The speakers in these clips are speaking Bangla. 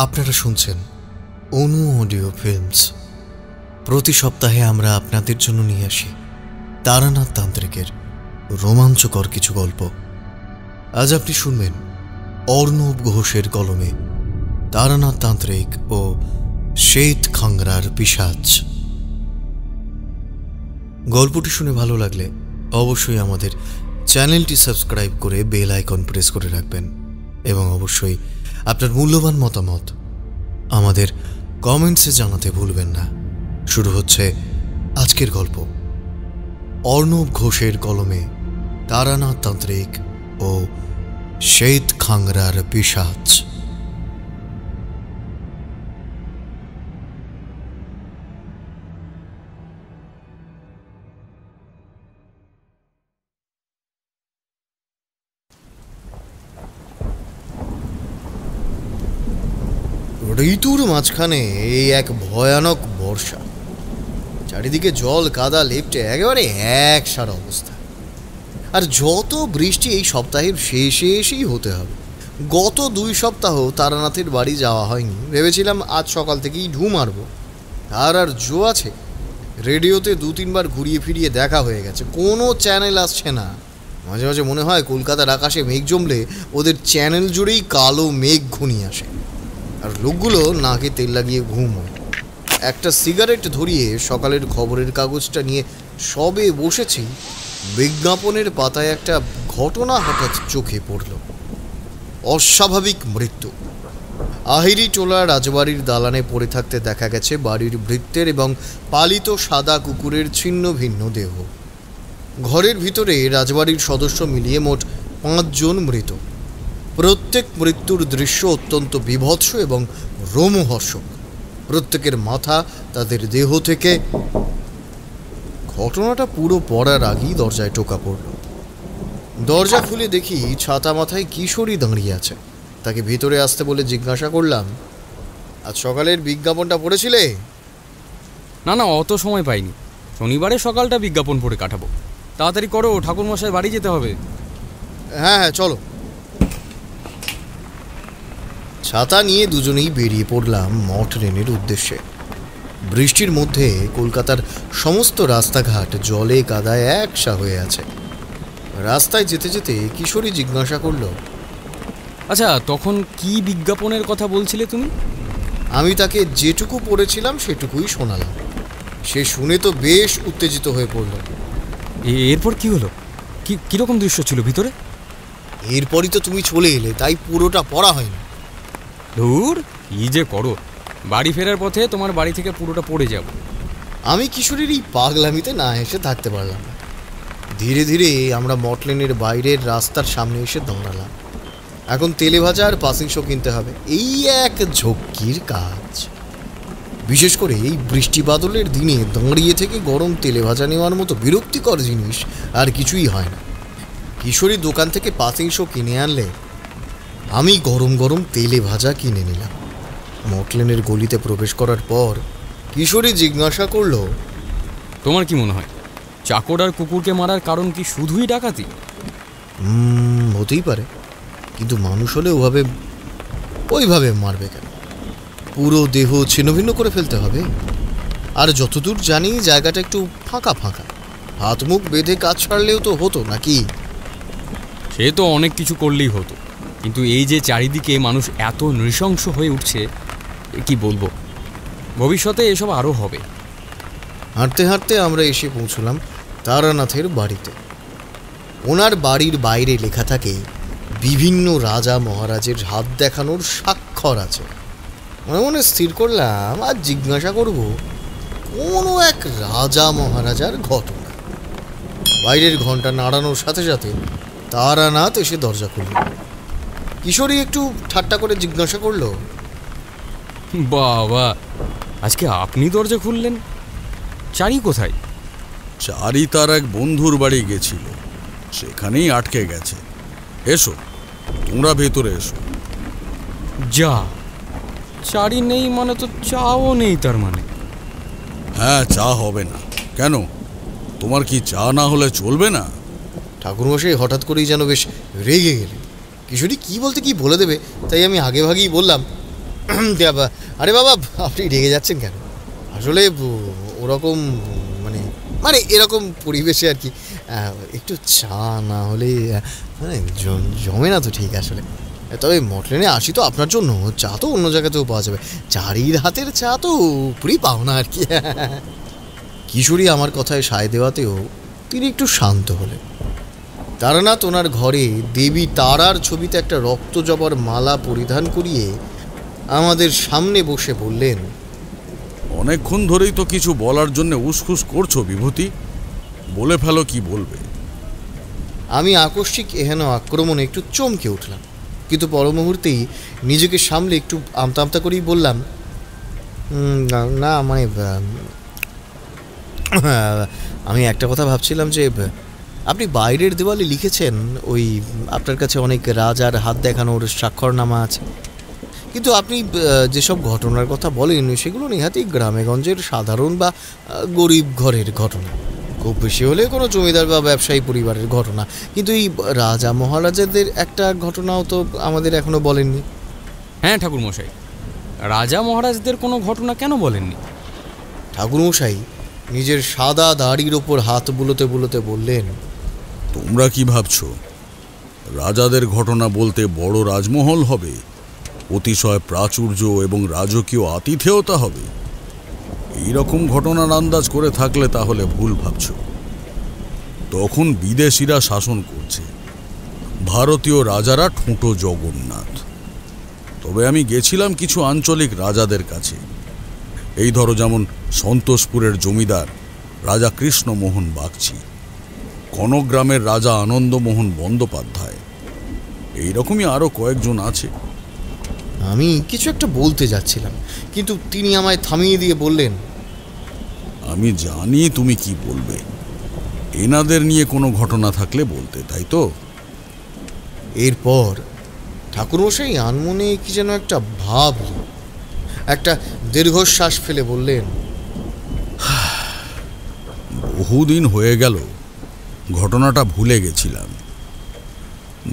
আপনারা শুনছেন অনু অডিও ফিল্মস। প্রতি সপ্তাহে আমরা আপনাদের জন্য নিয়ে আসি তারানাথ তান্ত্রিকের রোমাঞ্চকর কিছু গল্প। আজ আপনি শুনবেন অর্ণব ঘোষের কলমে তারানাথ তান্ত্রিক ও শ্বেত খাংরার পিশাচ। গল্পটি শুনে ভালো লাগলে অবশ্যই আমাদের চ্যানেলটি সাবস্ক্রাইব করে বেল আইকন প্রেস করে রাখবেন এবং অবশ্যই আপনার মূল্যবান মতামত আমাদের কমেন্টসে জানাতে ভুলবেন না। শুরু হচ্ছে আজকের গল্প, অর্ণব ঘোষের কলমে তারানাথ তান্ত্রিক ও শ্বেত খাংরার পিশাচ। ঋতুর মাঝখানে এই এক ভয়ানক বর্ষা, চারিদিকে জল কাদা লেপটে একেবারে একসার অবস্থা। আর যত বৃষ্টি এই সপ্তাহের শেষে এসেই হতে হবে। গত 2 সপ্তাহ তারানাথের বাড়ি যাওয়া হয়নি, ভেবেছিলাম আজ সকাল থেকেই ঢু মারব। আর জো আছে, রেডিওতে 2-3 বার ঘুরিয়ে ফিরিয়ে দেখা হয়ে গেছে, কোনো চ্যানেল আসছে না। মাঝে মাঝে মনে হয় কলকাতার আকাশে মেঘ জমলে ওদের চ্যানেল জুড়েই কালো মেঘ ঘনিয়ে আসে, আর লোকগুলো নাকে তেল লাগিয়ে ঘুমোয়। একটা সিগারেট ধরিয়ে সকালের খবরের কাগজটা নিয়ে সবে বসেছি, বিজ্ঞাপনের পাতায় একটা ঘটনা হঠাৎ চোখে পড়ল। অস্বাভাবিক মৃত্যু। আহিরি টোলা রাজবাড়ির দালানে পড়ে থাকতে দেখা গেছে বাড়ির ভৃত্যের এবং পালিত সাদা কুকুরের ছিন্ন ভিন্ন দেহ। ঘরের ভিতরে রাজবাড়ির সদস্য মিলিয়ে মোট 5 জন মৃত। প্রত্যেক মৃত্যুর দৃশ্য অত্যন্ত বীভৎস এবং রোমহর্ষক। প্রত্যেকের মাথা তাদের দেহ থেকে। ঘটনাটা পুরো পড়ার আগেই দরজায় টোকা পড়ল। দরজা খুলে দেখি ছাতা মাথায় কিশোরী দাঁড়িয়ে আছে। তাকে ভিতরে আসতে বলে জিজ্ঞাসা করলাম, আজ সকালের বিজ্ঞাপনটা পড়েছিলে? না না, অত সময় পাইনি। শনিবারে সকালটা বিজ্ঞাপন পড়ে কাটাবো। তাড়াতাড়ি করো, ঠাকুরমশাই বাড়ি যেতে হবে। হ্যাঁ হ্যাঁ চলো। ছাতা নিয়ে দুজনেই বেরিয়ে পড়লাম মঠ লেনের উদ্দেশ্যে। বৃষ্টির মধ্যে কলকাতার সমস্ত রাস্তাঘাট জলে কাদায় একসা হয়ে আছে। রাস্তায় যেতে যেতে কিশোরী জিজ্ঞাসা করল, আচ্ছা, তখন কি বিজ্ঞাপনের কথা বলছিলে তুমি? আমি তাকে যেটুকু পড়েছিলাম সেটুকুই শোনালাম। সে শুনে তো বেশ উত্তেজিত হয়ে পড়ল। এরপর কি হলো? কিরকম দৃশ্য ছিল ভিতরে? এরপরই তো তুমি চলে এলে, তাই পুরোটা পড়া হয়নি। ধুর, কি যে করো। বাড়ি ফেরার পথে তোমার বাড়ি থেকে পুরোটা পড়ে যাব। আমি কিশোরীর এই পাগলামিতে না এসে থাকতে পারলাম না। ধীরে ধীরে আমরা মটলেনের বাইরের রাস্তার সামনে এসে দাঁড়ালাম। এখন তেলে ভাজা আর পাসিং শো কিনতে হবে, এই এক ঝক্কির কাজ। বিশেষ করে এই বৃষ্টি বাদলের দিনে দাঁড়িয়ে থেকে গরম তেলে ভাজা নেওয়ার মতো বিরক্তিকর জিনিস আর কিছুই হয় না। কিশোরী দোকান থেকে পাসিং শো কিনে আনলে আমি গরম গরম তেলে ভাজা কিনে নিলাম। মটলেনের গলিতে প্রবেশ করার পর কিশোরী জিজ্ঞাসা করল, তোমার কি মনে হয় চাকর আর কুকুরকে মারার কারণ কি শুধুই ডাকাতি? হতেই পারে, কিন্তু মানুষ হলে ওইভাবে মারবে কেন? পুরো দেহ ছিন্নভিন্ন করে ফেলতে হবে। আর যতদূর জানি জায়গাটা একটু ফাঁকা ফাঁকা, হাত মুখ বেঁধে কাজ ছাড়লেও তো হতো নাকি? সে তো অনেক কিছু করলেই হতো, কিন্তু এই যে চারিদিকে মানুষ এত নৃশংস হয়ে উঠছে, কি বলবো। ভবিষ্যতে এসব আরও হবে। হাঁটতে হাঁটতে আমরা এসে পৌঁছলাম তারানাথের বাড়িতে। ওনার বাড়ির বাইরে লেখা থাকে বিভিন্ন রাজা মহারাজের হাত দেখানোর স্বাক্ষর আছে। মনে মনে স্থির করলাম আজ জিজ্ঞাসা করব কোনো এক রাজা মহারাজার ঘটনা। বাইরের ঘন্টা নাড়ানোর সাথে সাথে তারানাথ এসে দরজা খুলল। কিশোরী একটু ঠাট্টা করে জিজ্ঞাসা করল, বাবা, আজকে আপনি দরজা খুললেন? চারি কোথায়? চারি তার এক বন্ধুর বাড়ি গেছিল, সেখানেই আটকে গেছে। এসো, তোমরা ভেতরে এসো। যা, চারি নেই মানে তো চাও নেই তার মানে? হ্যাঁ, চা হবে না কেন? তোমার কি চা না হলে চলবে না? ঠাকুরমশাই হঠাৎ করেই যেন বেশ রেগে গেলেন। কিশোরী কি বলতে কি বলে দেবে, তাই আমি আগে ভাগেই বললাম, আরে বাবা, আপনি রেগে যাচ্ছেন কেন? আসলে ওরকম মানে মানে এরকম পরিবেশে আর কি একটু চা না হলে মানে জমে না তো ঠিক। আসলে তবে মটলেনে আসি তো আপনার জন্য, চা তো অন্য জায়গাতেও পাওয়া যাবে, চারির হাতের চা তো পুরী পাও না আর কি। কিশোরী আমার কথায় সায় দেওয়াতেও তিনি একটু শান্ত হলেন। তারানাথ ওনার ঘরে দেবী তারার ছবিতে একটা রক্তজবার মালা পরিধান করিয়ে আমাদের সামনে বসে বললেন, অনেকক্ষণ ধরেই তো কিছু বলার জন্য উসখুস করছো বিভূতি, বলে ফেলো কি বলবে। আমি আকস্মিক এহেন আক্রমণে একটু চমকে উঠলাম, কিন্তু পর মুহূর্তেই নিজেকে সামলে একটু আমতা আমতা করেই বললাম, না মানে আমি একটা কথা ভাবছিলাম যে আপনি বাইরের দেওয়ালে লিখেছেন ওই আপনার কাছে অনেক রাজার হাত দেখানোর স্বাক্ষরনামা আছে, কিন্তু আপনি যেসব ঘটনার কথা বলেন সেগুলো নিহাতি গ্রামেগঞ্জের সাধারণ বা গরিব ঘরের ঘটনা, খুব বেশি হলে কোনো জমিদার বা ব্যবসায়ী পরিবারের ঘটনা, কিন্তু এই রাজা মহারাজাদের একটা ঘটনাও তো আমাদের এখনো বলেননি। হ্যাঁ ঠাকুরমশাই, রাজা মহারাজদের কোনো ঘটনা কেন বলেননি? ঠাকুরমশাই নিজের সাদা দাড়ির ওপর হাত বুলোতে বুলোতে বললেন, তোমরা কি ভাবছো রাজাদের ঘটনা বলতে বড় রাজমহল হবে, অতিশয় প্রাচুর্য এবং রাজকীয় আতিথেয়তা হবে? এইরকম ঘটনার আন্দাজ করে থাকলে তাহলে ভুল ভাবছো। তখন বিদেশিরা শাসন করছে, ভারতীয় রাজারা ঠুঁটো জগন্নাথ। তবে আমি গেছিলাম কিছু আঞ্চলিক রাজাদের কাছে, এই ধরো যেমন সন্তোষপুরের জমিদার রাজা কৃষ্ণমোহন বাগচি, কনকগ্রামের রাজা আনন্দমোহন বন্দ্যোপাধ্যায়, এইরকমই আরও কয়েকজন আছে। আমি কিছু একটা বলতে যাচ্ছিলাম, কিন্তু তিনি আমায় থামিয়ে দিয়ে বললেন, আমি জানি তুমি কি বলবে, এনাদের নিয়ে কোনো ঘটনা থাকলে বলতে, তাই তো? এরপর ঠাকুরমশাই আনমনে কি যেন একটা ভাবল, একটা দীর্ঘশ্বাস ফেলে বললেন, বহুদিন হয়ে গেল, ঘটনাটা ভুলে গেছিলাম।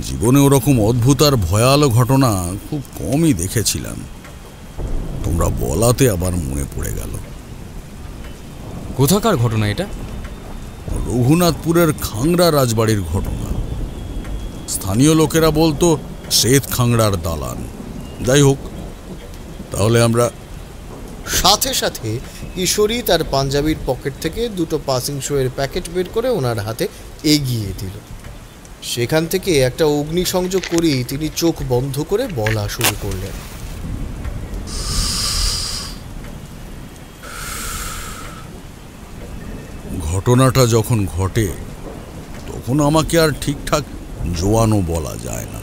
জীবনে ওরকম অদ্ভুত আর ভয়ালো ঘটনা খুব কমই দেখেছিলাম, তোমরা বলাতে আবার মনে পড়ে গেল। কোথাকার ঘটনা এটা? রঘুনাথপুরের খাংড়া রাজবাড়ির ঘটনা। স্থানীয় লোকেরা বলতো শ্বেত খাংড়ার দালান। যাই হোক, তাহলে আমরা। সাথে সাথে কিশোরী তার পাঞ্জাবির পকেট থেকে দুটো পাসিং শোয়ের প্যাকেট বের করে ওনার হাতে এগিয়ে দিল। সেখান থেকে একটা অগ্নিসংযোগ করেই তিনি চোখ বন্ধ করে বলা শুরু করলেন, ঘটনাটা যখন ঘটে তখন আমাকে আর ঠিকঠাক জোয়ানও বলা যায় না,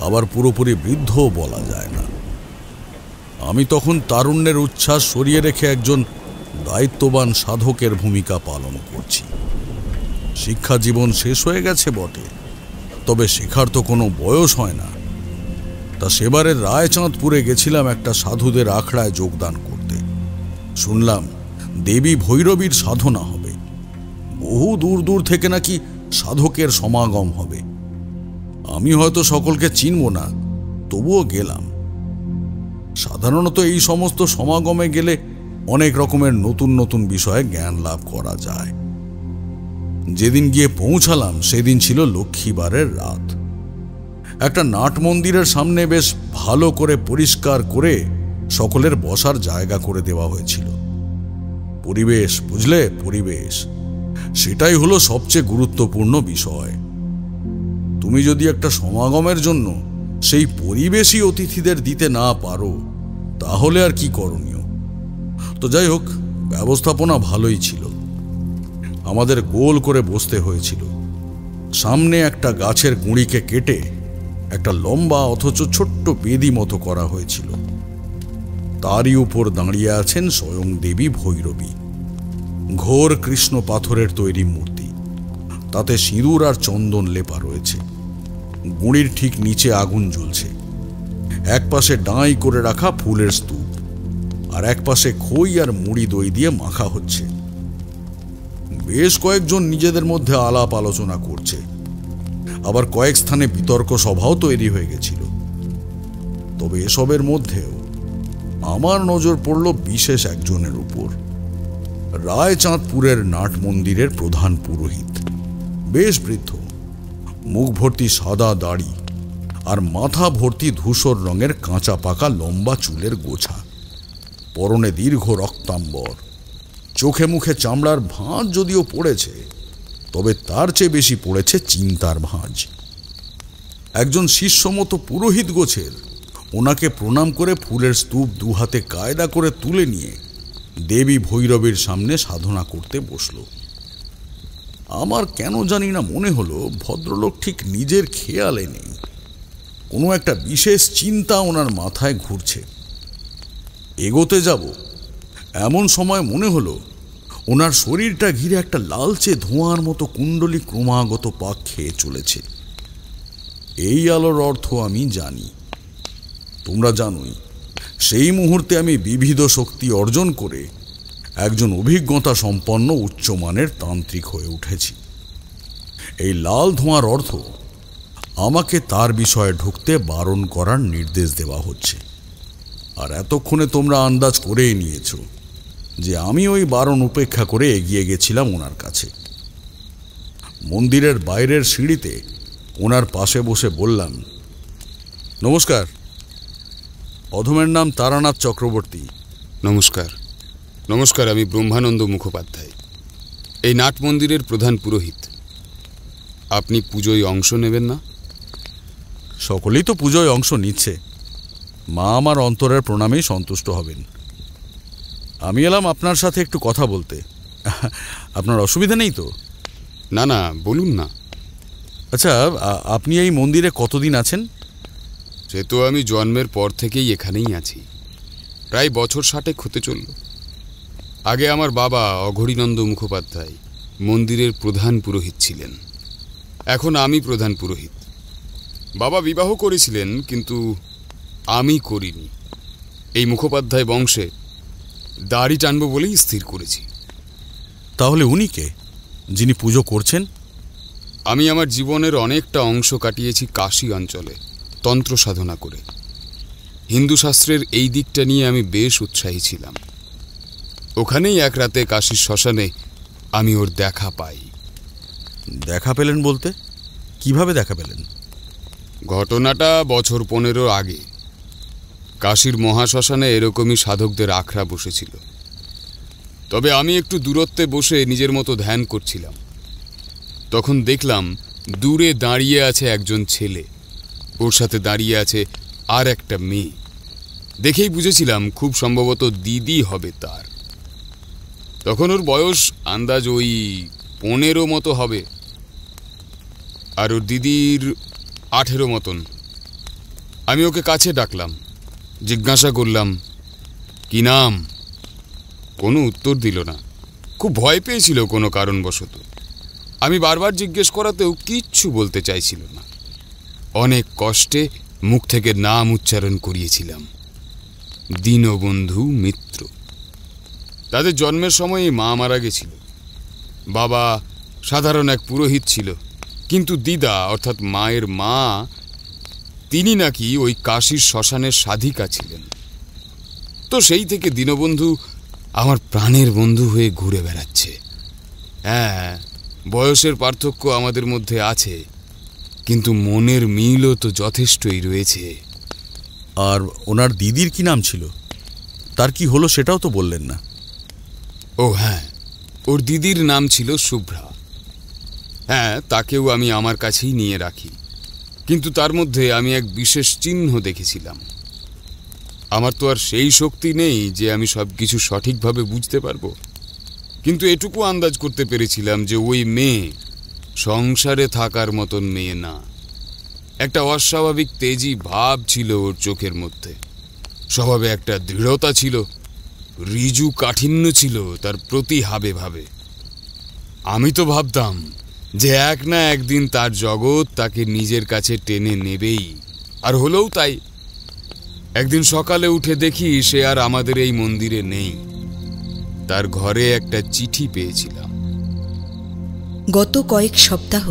আবার পুরোপুরি বৃদ্ধও বলা যায় না। আমি তখন তারুণ্যের উচ্ছ্বাস সরিয়ে রেখে একজন দায়িত্ববান সাধকের ভূমিকা পালন করছি। শিক্ষা জীবন শেষ হয়ে গেছে বটে, তবে শেখার তো কোনো বয়স হয় না। তা সেবারের রায়চাঁদপুরে গেছিলাম একটা সাধুদের আখড়ায় যোগদান করতে। শুনলাম দেবী ভৈরবীর সাধনা হবে, বহু দূর দূর থেকে নাকি সাধকের সমাগম হবে। আমি হয়তো সকলকে চিনব না, তবুও গেলাম। সাধারণত এই সমস্ত সমাগমে গেলে অনেক রকমের নতুন নতুন বিষয়ে জ্ঞান লাভ করা যায়। যেদিন গিয়ে পৌঁছালাম সেদিন ছিল লক্ষ্মীবারের রাত। একটা নাট মন্দিরের সামনে বেশ ভালো করে পরিষ্কার করে সকলের বসার জায়গা করে দেওয়া হয়েছিল। পরিবেশ, বুঝলে, পরিবেশ, সেটাই হলো সবচেয়ে গুরুত্বপূর্ণ বিষয়। তুমি যদি একটা সমাগমের জন্য সেই পরিবেশই অতিথিদের দিতে না পারো তাহলে আর কি করণীয়? তো যাই হোক, ব্যবস্থাপনা ভালোই ছিল। আমাদের গোল করে বসতে হয়েছিল। সামনে একটা গাছের গুঁড়িকে কেটে একটা লম্বা অথচ ছোট্ট বেদি মতো করা হয়েছিল। তারই উপর দাঁড়িয়ে আছেন স্বয়ং দেবী ভৈরবী, ঘোর কৃষ্ণ পাথরের তৈরি মূর্তি। তাতে সিঁদুর আর চন্দন লেপা রয়েছে। গুঁড়ির ঠিক নিচে আগুন জ্বলছে। এক পাশে ডাঁই করে রাখা ফুলের স্তূপ, আর এক পাশে খই আর মুড়ি দই দিয়ে মাখা হচ্ছে। বেশ কয়েকজন নিজেদের মধ্যে আলাপ আলোচনা করছে, আবার কয়েক স্থানে বিতর্ক সভাও তৈরি হয়ে গেছিল। তবে এসবের মধ্যেও আমার নজর পড়ল বিশেষ একজনের উপর। রায়চাঁদপুরের নাট মন্দিরের প্রধান পুরোহিত, বেশ বৃদ্ধ, মুখ ভর্তি সাদা দাড়ি আর মাথা ভর্তি ধূসর রঙের কাঁচা পাকা লম্বা চুলের গোছা, পরনে দীর্ঘ রক্তাম্বর, চোখে মুখে চামড়ার ভাঁজ যদিও পড়েছে, তবে তার চেয়ে বেশি পড়েছে চিন্তার ভাঁজ। একজন শিষ্যমতো পুরোহিত গোছের ওনাকে প্রণাম করে ফুলের স্তূপ দুহাতে কায়দা করে তুলে নিয়ে দেবী ভৈরবীর সামনে সাধনা করতে বসল। আমার কেন জানি না মনে হলো ভদ্রলোক ঠিক নিজের খেয়ালে নেই, কোনো একটা বিশেষ চিন্তা ওনার মাথায় ঘুরছে। এগোতে যাব এমন সময় মনে হলো ওনার শরীরটা ঘিরে একটা লালচে ধোঁয়ার মতো কুণ্ডলী ক্রমাগত পাক খেয়ে চলেছে। এই আলোর অর্থ আমি জানি, তোমরা জানোই। সেই মুহূর্তে আমি বিবিধ শক্তি অর্জন করে একজন অভিজ্ঞতা সম্পন্ন উচ্চমানের তান্ত্রিক হয়ে উঠেছি। এই লাল ধোঁয়ার অর্থ আমাকে তার বিষয়ে ঢুকতে বারণ করার নির্দেশ দেওয়া হচ্ছে। আর এতক্ষণে তোমরা আন্দাজ করেই নিয়েছ যে আমি ওই বারণ উপেক্ষা করে এগিয়ে গেছিলাম ওনার কাছে। মন্দিরের বাইরের সিঁড়িতে ওনার পাশে বসে বললাম, নমস্কার, অধমের নাম তারানাথ চক্রবর্তী। নমস্কার। নমস্কার, আমি ব্রহ্মানন্দ মুখোপাধ্যায়, এই নাট মন্দিরের প্রধান পুরোহিত। আপনি পুজোয় অংশ নেবেন না? সকলেই তো পুজোয় অংশ নিচ্ছে, মা আমার অন্তরের প্রণামেই সন্তুষ্ট হবেন। আমি এলাম আপনার সাথে একটু কথা বলতে। আপনার অসুবিধা নেই তো? না না, বলুন না। আচ্ছা, আপনি এই মন্দিরে কতদিন আছেন? সে তো আমি জন্মের পর থেকেই এখানেই আছি, প্রায় বছর 60 হতে চলল। আগে আমার বাবা অঘরীনন্দ মুখোপাধ্যায় মন্দিরের প্রধান পুরোহিত ছিলেন, এখন আমি প্রধান পুরোহিত। বাবা বিবাহ করেছিলেন, কিন্তু আমি করিনি। এই মুখোপাধ্যায় বংশে দাড়ি টানব বলেই স্থির করেছি। তাহলে উনি কে, যিনি পুজো করছেন? আমি আমার জীবনের অনেকটা অংশ কাটিয়েছি কাশী অঞ্চলে তন্ত্র সাধনা করে। হিন্দু শাস্ত্রের এই দিকটা নিয়ে আমি বেশ উৎসাহী ছিলাম। ওখানেই এক রাতে কাশীর শ্মশানে আমি ওর দেখা পাই। দেখা পেলেন বলতে কিভাবে দেখা পেলেন? ঘটনাটা বছর 15 আগে কাশীর মহাশ্মশানে এরকমই সাধকদের আখড়া বসেছিল। তবে আমি একটু দূরত্বে বসে নিজের মতো ধ্যান করছিলাম। তখন দেখলাম দূরে দাঁড়িয়ে আছে একজন ছেলে, ওর সাথে দাঁড়িয়ে আছে আর একটা মেয়ে। দেখেই বুঝেছিলাম খুব সম্ভবত দিদি হবে তার। তখন ওর বয়স আন্দাজ ওই 15 মতো হবে, আর ওর দিদির 18 মতন। আমি ওকে কাছে ডাকলাম, জিজ্ঞাসা করলাম কি নাম। কোনো উত্তর দিল না, খুব ভয় পেয়েছিল কোনো কারণবশত। আমি বারবার জিজ্ঞেস করাতেও কিচ্ছু বলতে চাইছিল না। অনেক কষ্টে মুখ থেকে নাম উচ্চারণ করিয়েছিলাম, দীনবন্ধু মিত্র। তাদের জন্মের সময় মা মারা গেছিল। বাবা সাধারণ এক পুরোহিত ছিল, কিন্তু দিদা অর্থাৎ মায়ের মা, তিনি নাকি ওই কাশীর শ্মশানের সাধিকা ছিলেন। তো সেই থেকে দীনবন্ধু আমার প্রাণের বন্ধু হয়ে ঘুরে বেড়াচ্ছে। হ্যাঁ, বয়সের পার্থক্য আমাদের মধ্যে আছে, কিন্তু মনের মিলও তো যথেষ্টই রয়েছে। আর ওনার দিদির কি নাম ছিল? তার কি হলো সেটাও তো বললেন না। ও হ্যাঁ, ওর দিদির নাম ছিল শুভ্রা। হ্যাঁ, তাকেও আমি আমার কাছেই নিয়ে রাখি, কিন্তু তার মধ্যে আমি এক বিশেষ চিহ্ন দেখেছিলাম। আমার তো আর সেই শক্তি নেই যে আমি সব কিছু সঠিকভাবে বুঝতে পারবো, কিন্তু এটুকু আন্দাজ করতে পেরেছিলাম যে ওই মেয়ে সংসারে থাকার মতন মেয়ে না। একটা অস্বাভাবিক তেজি ভাব ছিল ওর চোখের মধ্যে, স্বভাবে একটা দৃঢ়তা ছিল, ঋজু কাঠিন্য ছিল তার প্রতি হাবে ভাবে। আমি তো ভাবতাম যে এক না একদিন তার জগৎ তাকে নিজের কাছে টেনে নেবেই, আর হলেও তাই। একদিন সকালে উঠে দেখি সে আর আমাদের এই মন্দিরে নেই। তার ঘরে একটা চিঠি পেয়েছিলাম। গত কয়েক সপ্তাহ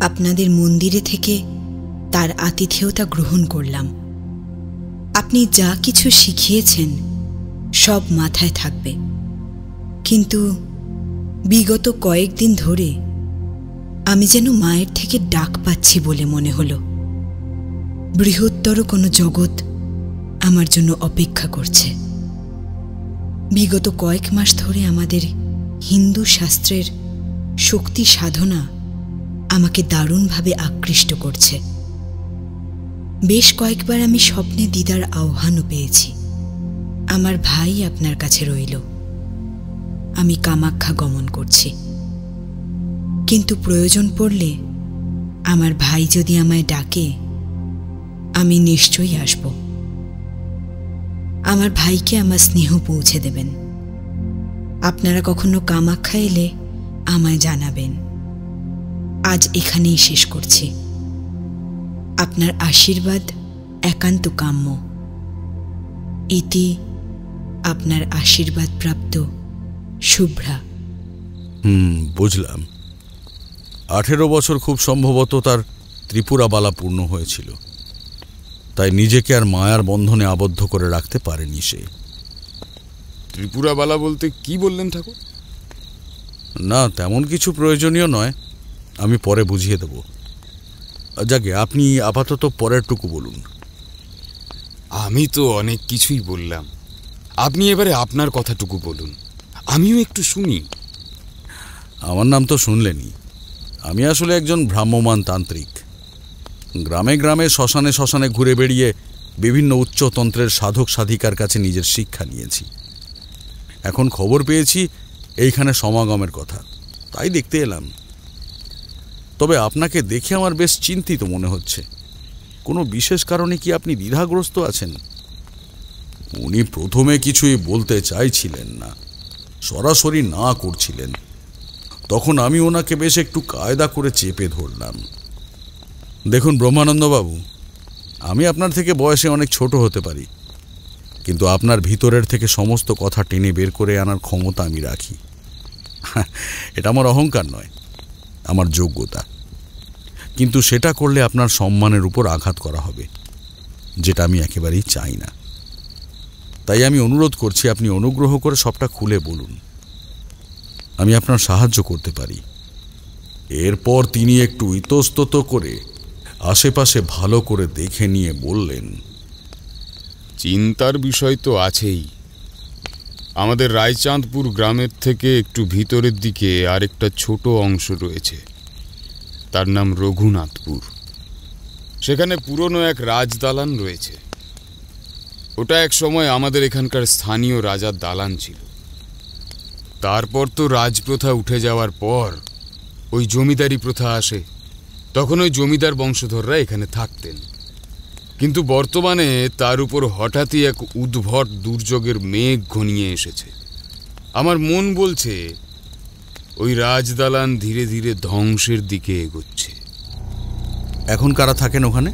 আপনাদের মন্দিরে থেকে তার আতিথেয়তা গ্রহণ করলাম। আপনি যা কিছু শিখিয়েছেন সব মাথায় থাকবে, কিন্তু বিগত কয়েকদিন ধরে আমি যেন মায়ের থেকে ডাক পাচ্ছি বলে মনে হলো। বৃহত্তর কোনো জগৎ আমার জন্য অপেক্ষা করছে। বিগত কয়েক মাস ধরে আমাদের হিন্দু শাস্ত্রের শক্তি সাধনা আমাকে দারুণভাবে আকৃষ্ট করছে। বেশ কয়েকবার আমি স্বপ্নে দিদার আহ্বানও পেয়েছি। আমার ভাই আপনার কাছে রইল। আমি কামাখ্যা গমন করছি, কিন্তু প্রয়োজন পড়লে আমার ভাই যদি আমায় ডাকে আমি নিশ্চয়ই আসব। আমার ভাইকে আমার স্নেহ পৌঁছে দেবেন। আপনারা কখনো কামাখ্যা এলে আমায় জানাবেন। আজ এখানেই শেষ করছি। আপনার আশীর্বাদ একান্ত কাম্য। ইতি আপনার আশীর্বাদ প্রাপ্ত শুভ্রা। বুঝলাম। 18 বছর খুব সম্ভবত তার ত্রিপুরাবালা পূর্ণ হয়েছিল, তাই নিজেকে আর মায়ার বন্ধনে আবদ্ধ করে রাখতে পারেনি সে। ত্রিপুরাবালা বলতে কি বললেন ঠাকুর? না, তেমন কিছু প্রয়োজনীয় নয়, আমি পরে বুঝিয়ে দেব। যাকে আপনি আপাতত পরেরটুকু বলুন। আমি তো অনেক কিছুই বললাম, আপনি এবারে আপনার কথাটুকু বলুন, আমিও একটু শুনি। আমার নাম তো শুনলেনই। আমি আসলে একজন ভ্রাম্যমান তান্ত্রিক। গ্রামে গ্রামে শ্মশানে শ্মশানে ঘুরে বেড়িয়ে বিভিন্ন উচ্চতন্ত্রের সাধক সাধিকার কাছে নিজের শিক্ষা নিয়েছি। এখন খবর পেয়েছি এইখানে সমাগমের কথা, তাই দেখতে এলাম। তবে আপনাকে দেখে আমার বেশ চিন্তিত মনে হচ্ছে। কোনো বিশেষ কারণে কি আপনি দ্বিধাগ্রস্ত আছেন? উনি প্রথমে কিছুই বলতে চাইছিলেন না, সরাসরি না করছিলেন। তখন আমি ওনাকে বেশ একটু কায়দা করে চেপে ধরলাম। দেখুন ব্রহ্মানন্দবাবু, আমি আপনার থেকে বয়সে অনেক ছোট হতে পারি, কিন্তু আপনার ভিতরের থেকে সমস্ত কথা টেনে বের করে আনার ক্ষমতা আমি রাখি। এটা আমার অহংকার নয়, আমার যোগ্যতা। কিন্তু সেটা করলে আপনার সম্মানের উপর আঘাত করা হবে, যেটা আমি একেবারেই চাই না। তাই আমি অনুরোধ করছি, আপনি অনুগ্রহ করে সবটা খুলে বলুন। আমি আপনার সাহায্য করতে পারি। এরপর তিনি একটু ইতস্তত করে আশেপাশে ভালো করে দেখে নিয়ে বললেন, চিন্তার বিষয় তো আছেই। আমাদের রায়চাঁদপুর গ্রামের থেকে একটু ভিতরের দিকে আরেকটা ছোট অংশ রয়েছে, তার নাম রঘুনাথপুর। সেখানে পুরনো এক রাজদালান রয়েছে। ওটা এক সময় আমাদের এখানকার স্থানীয় রাজার দালান ছিল। তারপর তো রাজপ্রথা উঠে যাওয়ার পর ওই জমিদারি প্রথা আসে। তখন ওই জমিদার বংশধররা এখানে থাকতেন, কিন্তু বর্তমানে তার উপর হঠাৎই এক উদ্ভট দুর্যোগের মেঘ ঘনিয়ে এসেছে। আমার মন বলছে ওই রাজদালান ধীরে ধীরে ধ্বংসের দিকে এগোচ্ছে। এখন কারা থাকেন ওখানে?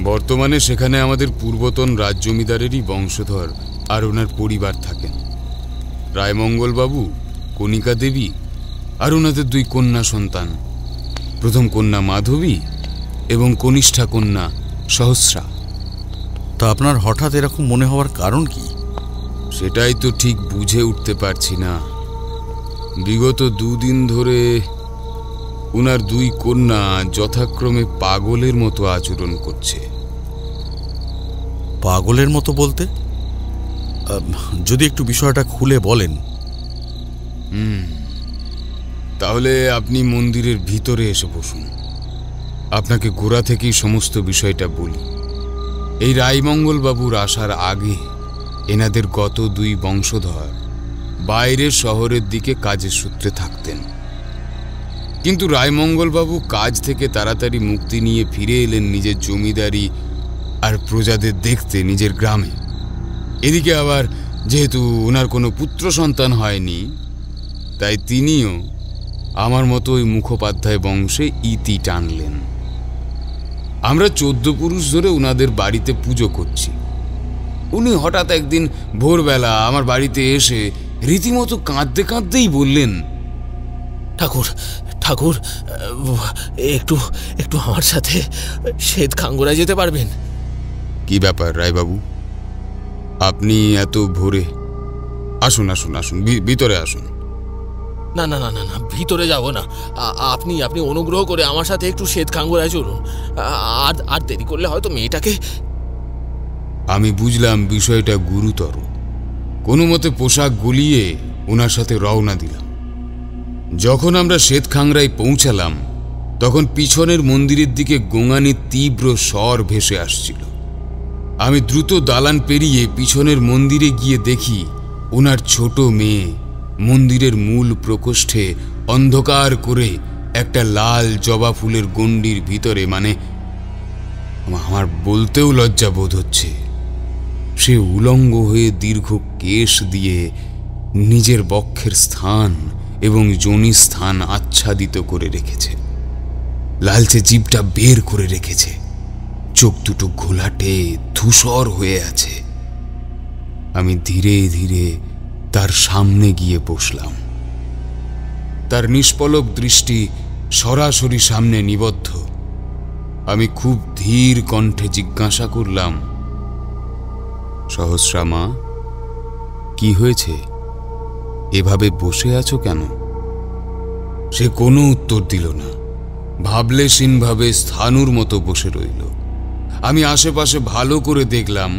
বর্তমানে সেখানে আমাদের পূর্বতন রাজ জমিদারেরই বংশধর আর ওনার পরিবার থাকেন। রায়মঙ্গলবাবু, কণিকা দেবী আর ওনাদের 2 কন্যা সন্তান। প্রথম কন্যা মাধবী এবং কনিষ্ঠা কন্যা সহস্রা। তা আপনার হঠাৎ এরকম মনে হওয়ার কারণ কি? সেটাই তো ঠিক বুঝে উঠতে পারছি না। বিগত 2 দিন ধরে ওনার 2 কন্যা যথাক্রমে পাগলের মতো আচরণ করছে। পাগলের মতো বলতে? যদি একটু বিষয়টা খুলে বলেন। তাহলে আপনি মন্দিরের ভিতরে এসে বসুন, আপনাকে গোড়া থেকেই সমস্ত বিষয়টা বলি। এই রায়মঙ্গলবাবুর আসার আগে এনাদের গত 2 বংশধর বাইরের শহরের দিকে কাজের সূত্রে থাকতেন, কিন্তু রায়মঙ্গলবাবু কাজ থেকে তাড়াতাড়ি মুক্তি নিয়ে ফিরে এলেন নিজের জমিদারি আর প্রজাদের দেখতে নিজের গ্রামে। এদিকে আবার যেহেতু ওনার কোনো পুত্র সন্তান হয়নি, তাই তিনিও আমার মতো ওই মুখোপাধ্যায় বংশে ইতি টানলেন। আমরা 14 পুরুষ ধরে ওনাদের বাড়িতে পুজো করছি। উনি হঠাৎ একদিন ভোরবেলা আমার বাড়িতে এসে রীতিমতো কাঁদতে কাঁদতেই বললেন, ঠাকুর ঠাকুর একটু একটু আমার সাথে শ্বেত খাঙ্গোরায় যেতে পারবেন? কি ব্যাপার রায়বাবু, আপনি এত ভোরে? আসুন আসুন আসুন, ভিতরে আসুন। না না না না না, ভিতরে যাব না। আপনি আপনি অনুগ্রহ করে আমার সাথে একটু শ্বেতখাঙ্গরায় চলুন। আর দেরি করলে হয়তো মেয়েটাকে। আমি বুঝলাম বিষয়টা গুরুতর। কোনো মতে পোশাক গলিয়ে ওনার সাথে রওনা দিলাম। যখন আমরা শ্বেতখাঙ্গরায় পৌঁছালাম তখন পিছনের মন্দিরের দিকে গোঙানির তীব্র স্বর ভেসে আসছিল। আমি দ্রুত দালান পেরিয়ে পিছনের মন্দিরে গিয়ে দেখি ওনার ছোট মেয়ে মন্দিরের মূল প্রকোষ্ঠে অন্ধকার করে একটা লাল জবা ফুলের গণ্ডির ভিতরে, মানে আমার বলতেও লজ্জা বোধ হচ্ছে, সে উলঙ্গ হয়ে দীর্ঘ কেশ দিয়ে নিজের বক্ষের স্থান এবং যোনি স্থান আচ্ছাদিত করে রেখেছে। লালচে জিভটা বের করে রেখেছে, চোখ দুটো ঘোলাটে ধূসর হয়ে আছে। আমি ধীরে ধীরে তার সামনে গিয়ে বসলাম। তার নিষ্পলক দৃষ্টি সরাসরি সামনে নিবদ্ধ। আমি খুব ধীর কণ্ঠে জিজ্ঞাসা করলাম, সহস্রা মা, কি হয়েছে? এভাবে বসে আছো কেন? সে কোনো উত্তর দিল না, ভাবলেশীনভাবে স্থাণুর মতো বসে রইল। আমি আশেপাশে ভালো করে দেখলাম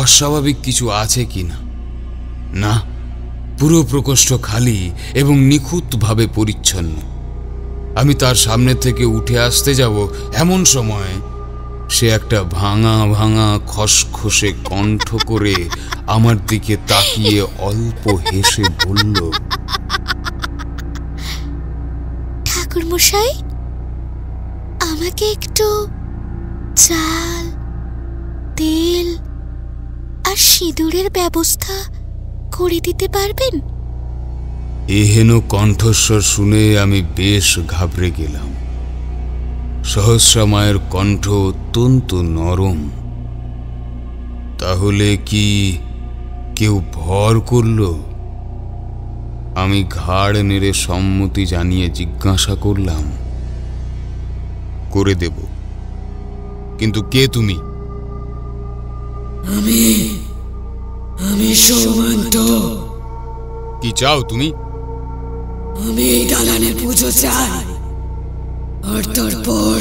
অস্বাভাবিক কিছু আছে কিনা। না, পুরো প্রকোষ্ঠ খালি এবং নিখুঁতভাবে পরিচ্ছন্ন। আমি তার সামনে থেকে উঠে আসতে যাব এমন সময় সে একটা ভাঙা ভাঙা খসখসে কণ্ঠ করে আমার দিকে তাকিয়ে অল্প হেসে বলল, ঠাকুর মশাই, আমাকে একটু চাল, তেল আর সিঁদুরের ব্যবস্থা করে দিতে পারবেন? এহেন কণ্ঠস্বর শুনে আমি বেশ ঘাবড়ে গেলাম। সহস্রা মায়ের কণ্ঠ অত্যন্ত নরম। তাহলে কি কেউ ভর করল? আমি ঘাড় নেড়ে সম্মতি জানিয়ে জিজ্ঞাসা করলাম, করে দেব, কিন্তু কে তুমি? আমি সৌমন্ত। কি চাও তুমি? আমি এই দালানে পুজো চাই, আর তারপর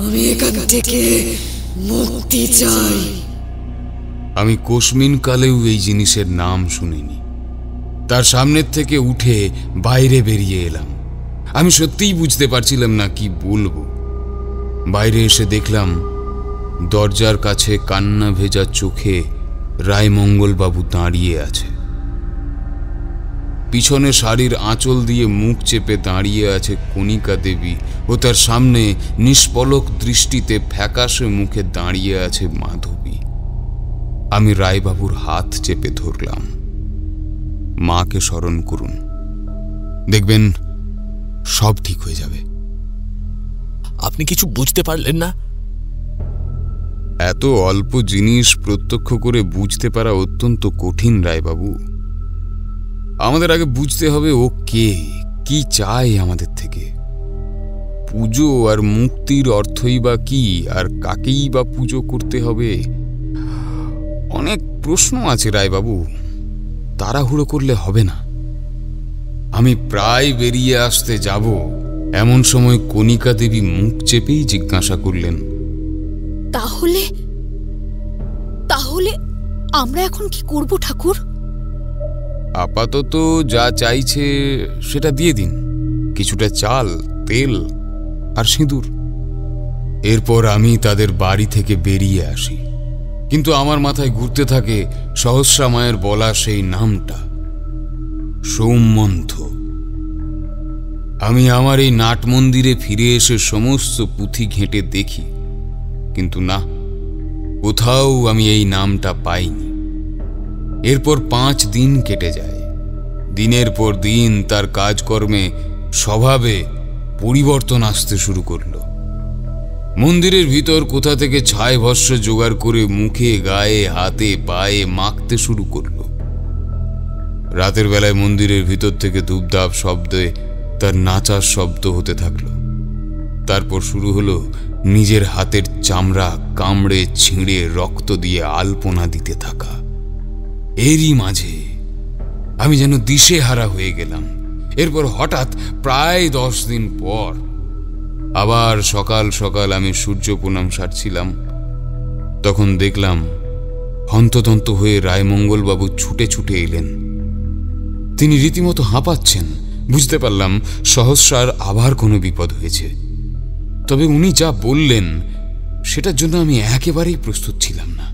আমি এখান থেকে মুক্তি চাই। আমি কোশমিন কালেও এই জিনিসের নাম শুনিনি। তার সামনের থেকে উঠে বাইরে বেরিয়ে এলাম। আমি সত্যিই বুঝতে পারছিলাম না কি বলবো। বাইরে এসে দেখলাম দরজার কাছে কান্না ভেজা চোখে রায়মঙ্গলবাবু দাঁড়িয়ে আছে। পিছনে শাড়ির আঁচল দিয়ে মুখ চেপে দাঁড়িয়ে আছে কণিকা দেবী, ও তার সামনে নিষ্পলক দৃষ্টিতে ফ্যাকাশে মুখে দাঁড়িয়ে আছে মাধবী। আমি রায়বাবুর হাত চেপে ধরলাম। মাকে স্মরণ করুন, দেখবেন সব ঠিক হয়ে যাবে। আপনি কিছু বুঝতে পারলেন না? এত অল্প জিনিস প্রত্যক্ষ করে বুঝতে পারা অত্যন্ত কঠিন রায়বাবু। আমাদের আগে বুঝতে হবে ও কে, কি চায় আমাদের থেকে। পুজো আর মুক্তির অর্থই বা কি, আর কাকেই বা পুজো করতে হবে? অনেক প্রশ্ন আছে রায়বাবু, তাড়াহুড়ো করলে হবে না। আমি প্রায় বেরিয়ে আসতে যাব এমন সময় কণিকা দেবী মুখ চেপেই জিজ্ঞাসা করলেন, তাহলে তাহলে আমরা এখন কি করব ঠাকুর? আপাতত যা চাইছে সেটা দিয়ে দিন, কিছুটা চাল, তেল আর সিঁদুর। এরপর আমি তাদের বাড়ি থেকে বেরিয়ে আসি, কিন্তু আমার মাথায় ঘুরতে থাকে সহস্রা মায়ের বলা সেই নামটা, সৌমন্ত। আমি আমার এই নাট মন্দিরে ফিরে এসে সমস্ত পুঁথি ঘেঁটে দেখি, কিন্তু না, কোথাও আমি এই নামটা পাইনি। এরপর 5 দিন কেটে যায়। দিনের পর দিন তার কাজকর্মে, স্বভাবে পরিবর্তন আসতে শুরু করল। মন্দিরের ভিতর কোথা থেকে ছাই ভস্য জোগাড় করে মুখে, গায়ে, হাতে, পায়ে মাখতে শুরু করল। রাতের বেলায় মন্দিরের ভিতর থেকে ধূপধাপ শব্দে তার নাচার শব্দ হতে থাকলো। তারপর শুরু হলো নিজের হাতের চামড়া কামড়ে ছিঁড়ে রক্ত দিয়ে আলপনা দিতে থাকা। এরই মাঝে আমি যেন দিশেহারা হয়ে গেলাম। এরপর হঠাৎ প্রায় 10 দিন পর আবার সকাল সকাল আমি সূর্য প্রণাম সারছিলাম। তখন দেখলাম হন্তদন্ত হয়ে রায়মঙ্গলবাবু ছুটে ছুটে এলেন। তিনি রীতিমতো হাঁপাচ্ছেন। বুঝতে পারলাম সহস্রার আবার কোনো বিপদ হয়েছে। তবে উনি যা বললেন সেটার জন্য আমি একেবারেই প্রস্তুত ছিলাম না।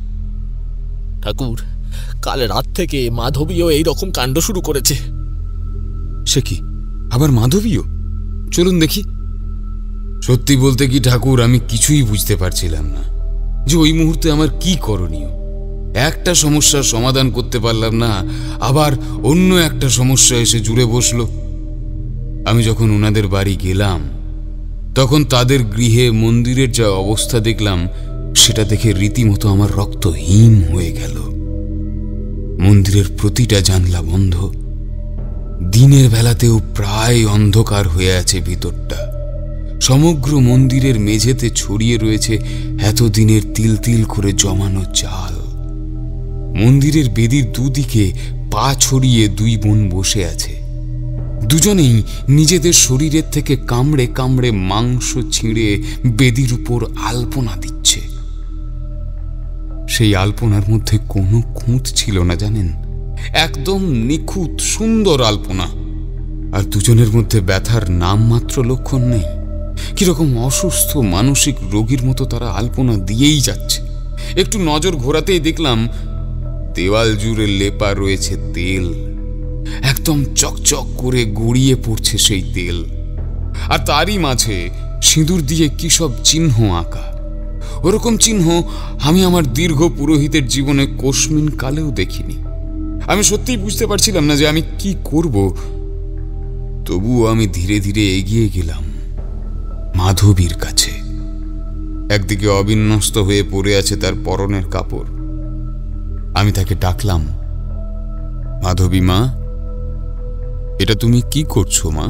ঠাকুর, কাল রাত থেকে মাধবীও এই রকম কাণ্ড শুরু করেছে। সে কি, আবার মাধবীও? চলুন দেখি। সত্যি বলতে কি ঠাকুর, আমি কিছুই বুঝতে পারছিলাম না যে ওই মুহূর্তে আমার কি করণীয়। একটা সমস্যার সমাধান করতে পারলাম না, আবার অন্য একটা সমস্যা এসে জুড়ে বসলো। আমি যখন ওনাদের বাড়ি গেলাম তখন তাদের গৃহে মন্দিরের যা অবস্থা দেখলাম, সেটা দেখে রীতিমতো আমার রক্ত হিম হয়ে গেল। মন্দিরের প্রতিটা জানলা বন্ধ। দিনের বেলাতেও প্রায় অন্ধকার হয়ে আছে ভিতরটা। সমগ্র মন্দিরের মেঝেতে ছড়িয়ে রয়েছে এতদিনের তিল তিল করে জমানো চাল। মন্দিরের বেদির দুদিকে পা ছড়িয়ে 2 বোন বসে আছে। দুজনেই নিজেদের শরীরের থেকে কামড়ে কামড়ে মাংস ছিঁড়ে বেদির উপর আলপনা দিচ্ছে। সেই আলপনার মধ্যে কোনো খুঁত ছিল না জানেন, একদম নিখুঁত সুন্দর আলপনা। আর দুজনের মধ্যে ব্যথার নামমাত্র লক্ষণ নেই। কিরকম অসুস্থ মানসিক রোগীর মতো তারা আলপনা দিয়েই যাচ্ছে। একটু নজর ঘোরাতেই দেখলাম দেওয়াল জুড়ে লেপা রয়েছে তেল। একদম চকচক করে গড়িয়ে পড়ছে সেই তেল। আর তারই মাঝে সিঁদুর দিয়ে কি সব চিহ্ন আঁকা। ওরকম চিহ্ন আমি আমার দীর্ঘ পুরোহিতের জীবনে কোশমিন কালেও দেখিনি। আমি সত্যিই বুঝতে পারছিলাম না যে আমি কি করব। তবুও আমি ধীরে ধীরে এগিয়ে গেলাম মাধবীর কাছে। একদিকে অবিন্যস্ত হয়ে পড়ে আছে তার পরনের কাপড়। আমি তাকে ডাকলাম, মাধবী মা, এটা তুমি কি করছো মা?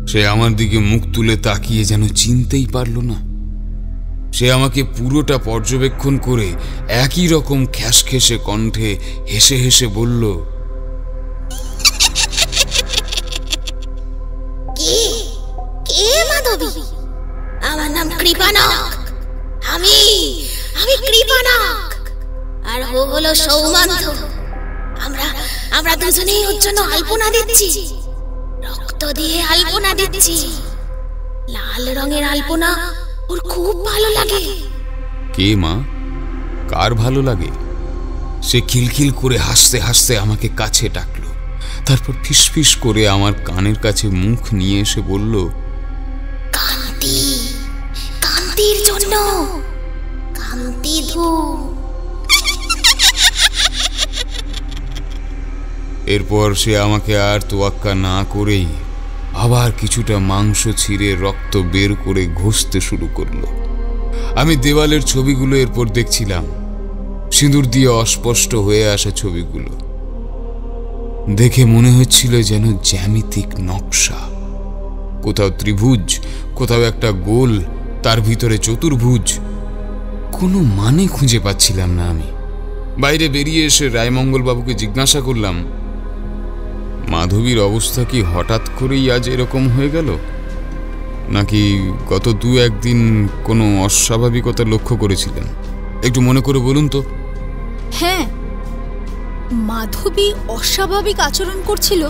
সে আমার দিকে মুখ তুলে তাকিয়ে যেন চিনতেই পারল না। সে আমাকে পুরোটা পর্যবেক্ষণ করে একই রকম খ্যাসখ্যাসে কণ্ঠে হেসে হেসে বলল, কে মাধবী? আমার নাম কৃপানক। আমি কৃপানক। আর ও হলো সৌমান্ত। আমরা দুজনেই ওর জন্য আলপনা দিচ্ছি। রক্ত দিয়ে আলপনা দিচ্ছি। লাল রঙের আলপনা ওর খুব ভালো লাগে। কে মা? কার ভালো লাগে? সে খিলখিল করে হাসতে হাসতে আমাকে কাছে ডাকলো। তারপর ফিসফিস করে আমার কানের কাছে মুখ নিয়ে এসে বলল, কান্তির জন্য কান্তি ধূপ। এরপর সে আমাকে আর তোয়াক্কা না করেই আবার কিছুটা মাংস ছিঁড়ে রক্ত বের করে ঘষতে শুরু করলো। আমি দেওয়ালের ছবিগুলো এরপর দেখছিলাম, সিঁদুর দিয়ে অস্পষ্ট হয়ে আসা ছবিগুলো। দেখে মনে হচ্ছিল যেন জ্যামিতিক নকশা। কোথাও ত্রিভুজ, কোথাও একটা গোল, তার ভিতরে চতুর্ভুজ। কোনো মানে খুঁজে পাচ্ছিলাম না আমি। বাইরে বেরিয়ে এসে রায়মঙ্গলবাবুকে জিজ্ঞাসা করলাম, মাধবীর অবস্থা কি হঠাৎ করেই আজ এরকম হয়ে গেল, নাকি গত 2-1 দিন কোনো অস্বাভাবিকতা লক্ষ্য করেছিলেন? একটু মনে করে বলুন তো। হ্যাঁ, মাধবী অস্বাভাবিক আচরণ করছিল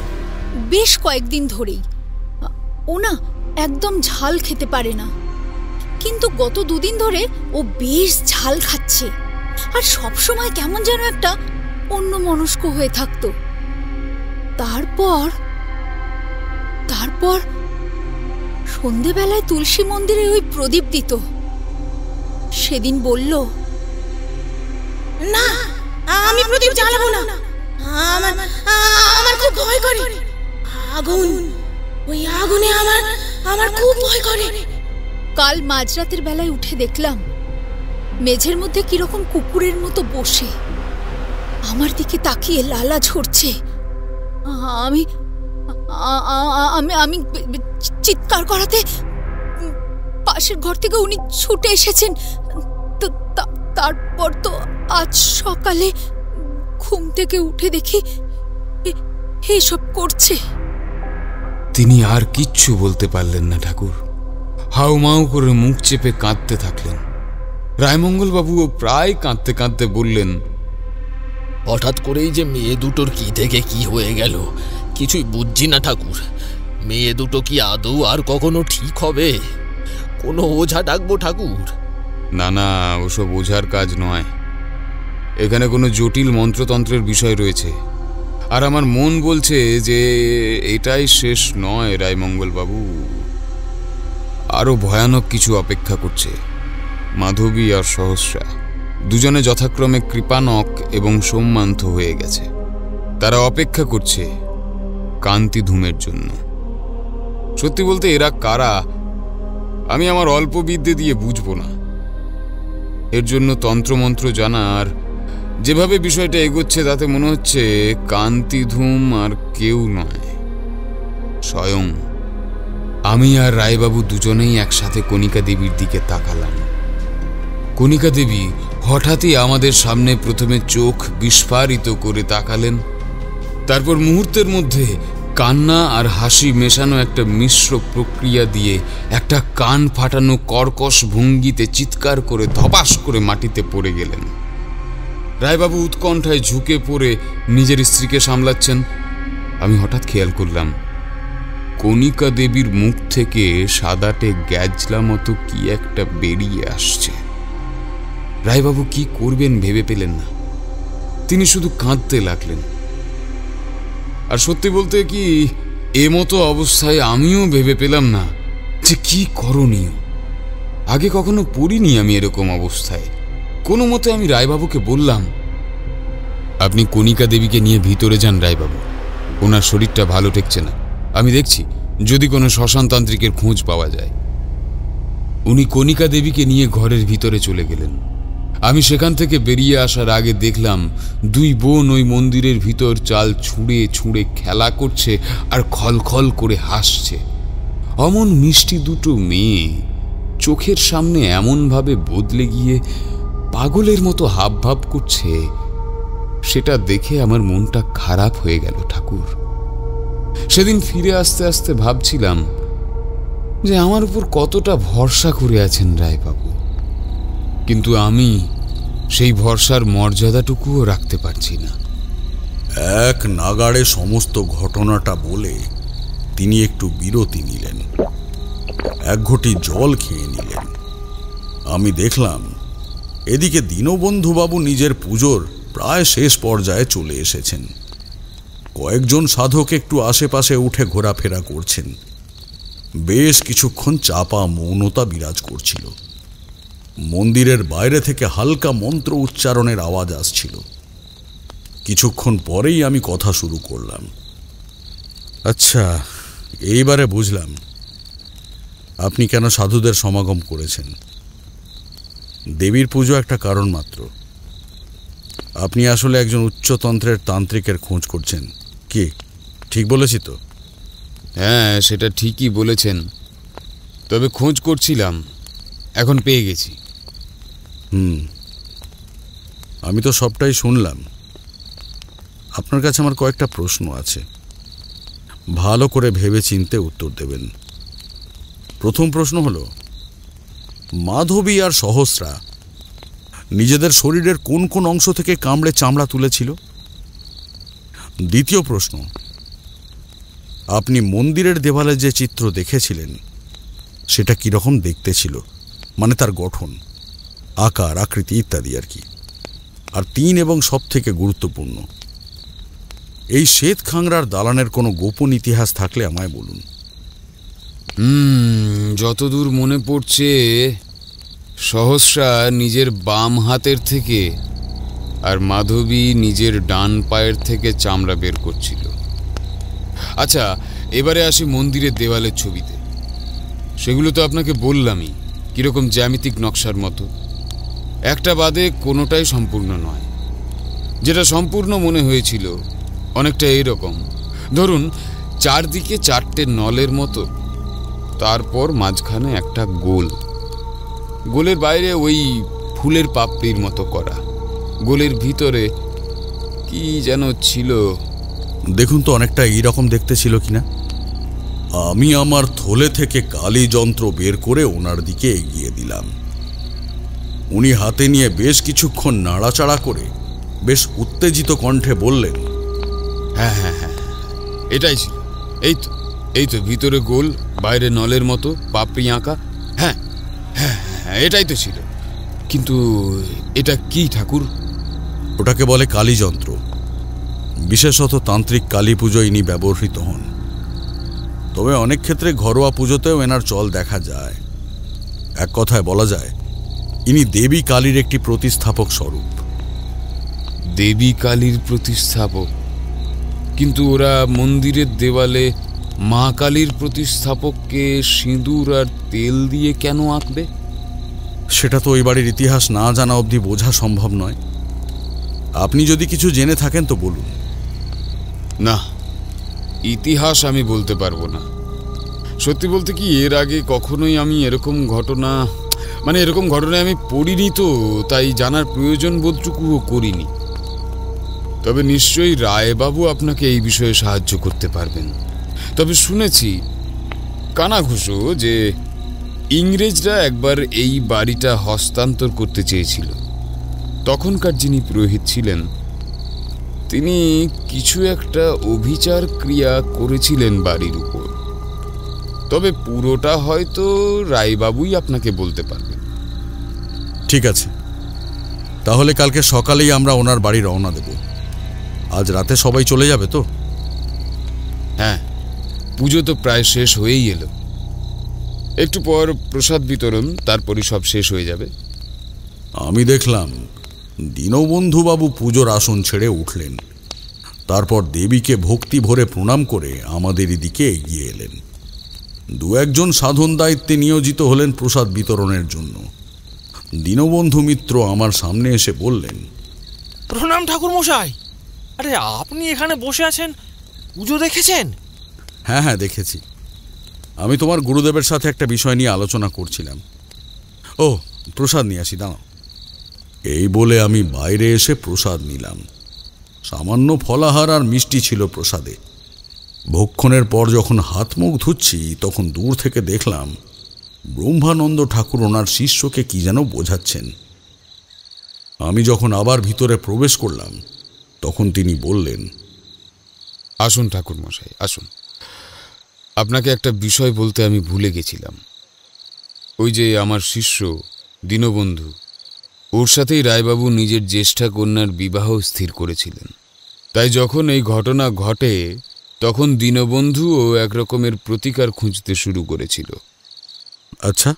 বেশ কয়েকদিন ধরেই। ও না একদম ঝাল খেতে পারে না, কিন্তু গত 2 দিন ধরে ও বেশ ঝাল খাচ্ছে। আর সবসময় কেমন যেন একটা অন্যমনস্ক হয়ে থাকতো। তারপর সন্ধেবেলায় তুলসী মন্দিরে ওই প্রদীপ দিত। সেদিন বলল, না আমি প্রদীপ জ্বালাবো না, আমার খুব ভয় করে। ওই আগুনে আমার খুব ভয় করে। কাল মাঝরাতের বেলায় উঠে দেখলাম মেঝের মধ্যে কিরকম কুকুরের মতো বসে আমার দিকে তাকিয়ে লালা ঝরছে। আমি চিৎকার করাতে পাশের ঘর থেকে উনি ছুটে এসেছেন। তারপর তো আজ সকালে ঘুম থেকে উঠে দেখি এসব করছে। তিনি আর কিচ্ছু বলতে পারলেন না ঠাকুর, হাউমাউ করে মুখ চেপে কাঁদতে থাকলেন। রায়মঙ্গল বাবুও প্রায় কাঁদতে কাঁদতে বললেন, হঠাৎ করেই যে মেয়ে দুটোর কি থেকে কি হয়ে গেল কিছুই বুঝছি না ঠাকুর। মেয়ে দুটো কি আদৌ আর কখনো ঠিক হবে? কোনো ওঝা ডাকবো ঠাকুর? না না, ওসব ওঝার কাজ নয়। এখানে কোনো জটিল মন্ত্রতন্ত্রের বিষয় রয়েছে, আর আমার মন বলছে যে এটাই শেষ নয় রায়মঙ্গল বাবু। আরো ভয়ানক কিছু অপেক্ষা করছে। মাধবী আর সহস্রা দুজনে যথাক্রমে কৃপানক এবং সোমমান্থ হয়ে গেছে। তারা অপেক্ষা করছে কান্তি ধূমের জন্য। সত্যি বলতে এরা কারা আমি আমার অল্প বিদ্যে দিয়ে বুঝবো না। এর জন্য তন্ত্রমন্ত্র জানা, আর যেভাবে বিষয়টা এগোচ্ছে তাতে মনে হচ্ছে কান্তি ধূম আর কেউ নয়, স্বয়ং আমি আর রায়বাবু দুজনেই একসাথে কণিকা দেবীর দিকে তাকালাম। কণিকা দেবী হঠাৎই আমাদের সামনে প্রথমে চোখ বিস্ফারিত করে তাকালেন, তারপর মুহূর্তের মধ্যে কান্না আর হাসি মেশানো একটা মিশ্র প্রক্রিয়া দিয়ে একটা কান ফাটানো কর্কশ ভঙ্গিতে চিৎকার করে ধপাস করে মাটিতে পড়ে গেলেন। রায়বাবু উৎকণ্ঠায় ঝুঁকে পড়ে নিজের স্ত্রীকে সামলাচ্ছেন। আমি হঠাৎ খেয়াল করলাম কণিকা দেবীর মুখ থেকে সাদাটে গ্যাজলা মতো কি একটা বেরিয়ে আসছে। রায়বাবু কি করবেন ভেবে পেলেন না, তিনি শুধু কাঁদতে লাগলেন। আর সত্যি বলতে কি, এমতো অবস্থায় আমিও ভেবে পেলাম না যে কি করণীয়। আগে কখনো পড়িনি আমি এরকম অবস্থায়। কোনো মতে আমি রায়বাবুকে বললাম, আপনি কণিকা দেবীকে নিয়ে ভিতরে যান রায়বাবু, ওনার শরীরটা ভালো ঠেকছে না, আমি দেখছি যদি কোনো শ্মশানতান্ত্রিকের খোঁজ পাওয়া যায়। উনি কণিকা দেবীকে নিয়ে ঘরের ভিতরে চলে গেলেন। আমি সেখান থেকে বেরিয়ে আসার আগে দেখলাম দুই বোন ওই মন্দিরের ভিতর চাল ছুঁড়ে ছুঁড়ে খেলা করছে আর খলখল করে হাসছে। অমন মিষ্টি দুটো মেয়ে চোখের সামনে এমনভাবে বদলে গিয়ে পাগলের মতো হাবভাব করছে, সেটা দেখে আমার মনটা খারাপ হয়ে গেল ঠাকুর। সেদিন ফিরে আসতে আসতে ভাবছিলাম যে আমার উপর কতটা ভরসা করে আছেন রায়বাবু, কিন্তু আমি সেই ভরসার মর্যাদাটুকুও রাখতে পারছি না। এক নাগাড়ে সমস্ত ঘটনাটা বলে তিনি একটু বিরতি নিলেন, এক ঘটি জল খেয়ে নিলেন। আমি দেখলাম এদিকে দীনবন্ধুবাবু নিজের পুজোর প্রায় শেষ পর্যায়ে চলে এসেছেন। কয়েকজন সাধক একটু আশেপাশে উঠে ঘোরাফেরা করছেন। বেশ কিছুক্ষণ চাপা মৌনতা বিরাজ করছিল। মন্দিরের বাইরে থেকে হালকা মন্ত্র উচ্চারণের আওয়াজ আসছিল। কিছুক্ষণ পরেই আমি কথা শুরু করলাম। আচ্ছা, এইবারে বুঝলাম আপনি কেন সাধুদের সমাগম করেছেন। দেবীর পুজো একটা কারণ মাত্র। আপনি আসলে একজন উচ্চতন্ত্রের তান্ত্রিকের খোঁজ করছেন, কি ঠিক বলেছি তো? হ্যাঁ, সেটা ঠিকই বলেছেন, তবে খোঁজ করছিলাম, এখন পেয়ে গেছি। আমি তো সবটাই শুনলাম। আপনার কাছে আমার কয়েকটা প্রশ্ন আছে, ভালো করে ভেবে চিন্তে উত্তর দেবেন। প্রথম প্রশ্ন হলো, মাধবী আর সহস্রা নিজেদের শরীরের কোন কোন অংশ থেকে কামড়ে চামড়া তুলেছিল? দ্বিতীয় প্রশ্ন, আপনি মন্দিরের দেওয়ালে যে চিত্র দেখেছিলেন সেটা কিরকম দেখতে ছিল, মানে তার গঠন, আকার, আকৃতি ইত্যাদি আর কি। আর 3 এবং সব থেকে গুরুত্বপূর্ণ, এই শ্বেত খাংরার দালানের কোনো গোপন ইতিহাস থাকলে আমায় বলুন। যতদূর মনে পড়ছে সহস্রা নিজের বাম হাতের থেকে আর মাধবী নিজের ডান পায়ের থেকে চামড়া বের করছিল। আচ্ছা, এবারে আসি মন্দিরের দেওয়ালের ছবিতে। সেগুলো তো আপনাকে বললামই কিরকম জ্যামিতিক নকশার মতো। একটা বাদে কোনোটাই সম্পূর্ণ নয়। যেটা সম্পূর্ণ মনে হয়েছিল অনেকটা এইরকম, ধরুন চারদিকে 4টে নলের মতো, তারপর মাঝখানে একটা গোল। গোলের বাইরে ওই ফুলের পাপড়ির মতো করা, গোলের ভিতরে কি যেন ছিল। দেখুন তো অনেকটা এইরকম দেখতে ছিল কিনা। আমি আমার থলে থেকে কালি যন্ত্র বের করে ওনার দিকে এগিয়ে দিলাম। উনি হাতে নিয়ে বেশ কিছুক্ষণ নাড়াচাড়া করে বেশ উত্তেজিত কণ্ঠে বললেন, হ্যাঁ হ্যাঁ হ্যাঁ, এটাই ছিল। এই তো ভিতরে গোল, বাইরে নলের মতো পাপড়ি আঁকা। হ্যাঁ হ্যাঁ হ্যাঁ, এটাই তো ছিল। কিন্তু এটা কি ঠাকুর? ওটাকে বলে কালী যন্ত্র। বিশেষত তান্ত্রিক কালী পুজো ইনি ব্যবহৃত হন। তবে অনেক ক্ষেত্রে ঘরোয়া পুজোতেও এনার চল দেখা যায়। এক কথায় বলা যায় ইনি দেবী কালীর একটি প্রতিস্থাপক স্বরূপ। দেবী কালীর প্রতিস্থাপক? কিন্তু ওরা মন্দিরের দেওয়ালে মা কালীর প্রতিস্থাপককে সিঁদুর আর তেল দিয়ে কেন আঁকবে? সেটা তো ওই বাড়ির ইতিহাস না জানা অবধি বোঝা সম্ভব নয়। আপনি যদি কিছু জেনে থাকেন তো বলুন। না, ইতিহাস আমি বলতে পারবো না। সত্যি বলতে কি, এর আগে কখনোই আমি এরকম ঘটনায় আমি পড়িনি, তো তাই জানার প্রয়োজন বোধটুকুও করিনি। তবে নিশ্চয়ই রায়বাবু আপনাকে এই বিষয়ে সাহায্য করতে পারবেন। তবে শুনেছি কানাঘুষো যে ইংরেজরা একবার এই বাড়িটা হস্তান্তর করতে চেয়েছিল। তখনকার যিনি পুরোহিত ছিলেন তিনি কিছু একটা অভিচার ক্রিয়া করেছিলেন বাড়ির উপর। তবে পুরোটা হয়তো রায়বাবুই আপনাকে বলতে পারবেন। ঠিক আছে, তাহলে কালকে সকালেই আমরা ওনার বাড়ি রওনা দেব। আজ রাতে সবাই চলে যাবে তো? হ্যাঁ, পুজো তো প্রায় শেষ হয়েই এলো। একটু পর প্রসাদ বিতরণ, তারপরই সব শেষ হয়ে যাবে। আমি দেখলাম দীনবন্ধুবাবু পুজোর আসন ছেড়ে উঠলেন। তারপর দেবীকে ভক্তি ভরে প্রণাম করে আমাদের দিকে এগিয়ে এলেন। দু একজন সাধন দায়িত্বে নিয়োজিত হলেন প্রসাদ বিতরণের জন্য। দীনবন্ধু মিত্র আমার সামনে এসে বললেন, প্রণাম ঠাকুর মশাই। আরে আপনি এখানে বসে আছেন, পুজো দেখেছেন? হ্যাঁ হ্যাঁ দেখেছি। আমি তোমার গুরুদেবের সাথে একটা বিষয় নিয়ে আলোচনা করছিলাম। ও, প্রসাদ নিয়ে আসি, দাঁড়াও। এই বলে আমি বাইরে এসে প্রসাদ নিলাম। সামান্য ফলাহার আর মিষ্টি ছিল প্রসাদে। ভক্ষণের পর যখন হাত মুখ ধুচ্ছি তখন দূর থেকে দেখলাম ব্রহ্মানন্দ ঠাকুর ওনার শিষ্যকে কি যেন বোঝাচ্ছেন। আমি যখন আবার ভিতরে প্রবেশ করলাম তখন তিনি বললেন, আসুন ঠাকুর মশাই, আসুন। আপনাকে একটা বিষয় বলতে আমি ভুলে গেছিলাম। ওই যে আমার শিষ্য দীনবন্ধু, ওর সাথেই রায়বাবু নিজের জ্যেষ্ঠা কন্যার বিবাহ স্থির করেছিলেন। তাই যখন এই ঘটনা ঘটে তখন দীনবন্ধুও একরকমের প্রতিকার খুঁজতে শুরু করেছিল। আচ্ছা,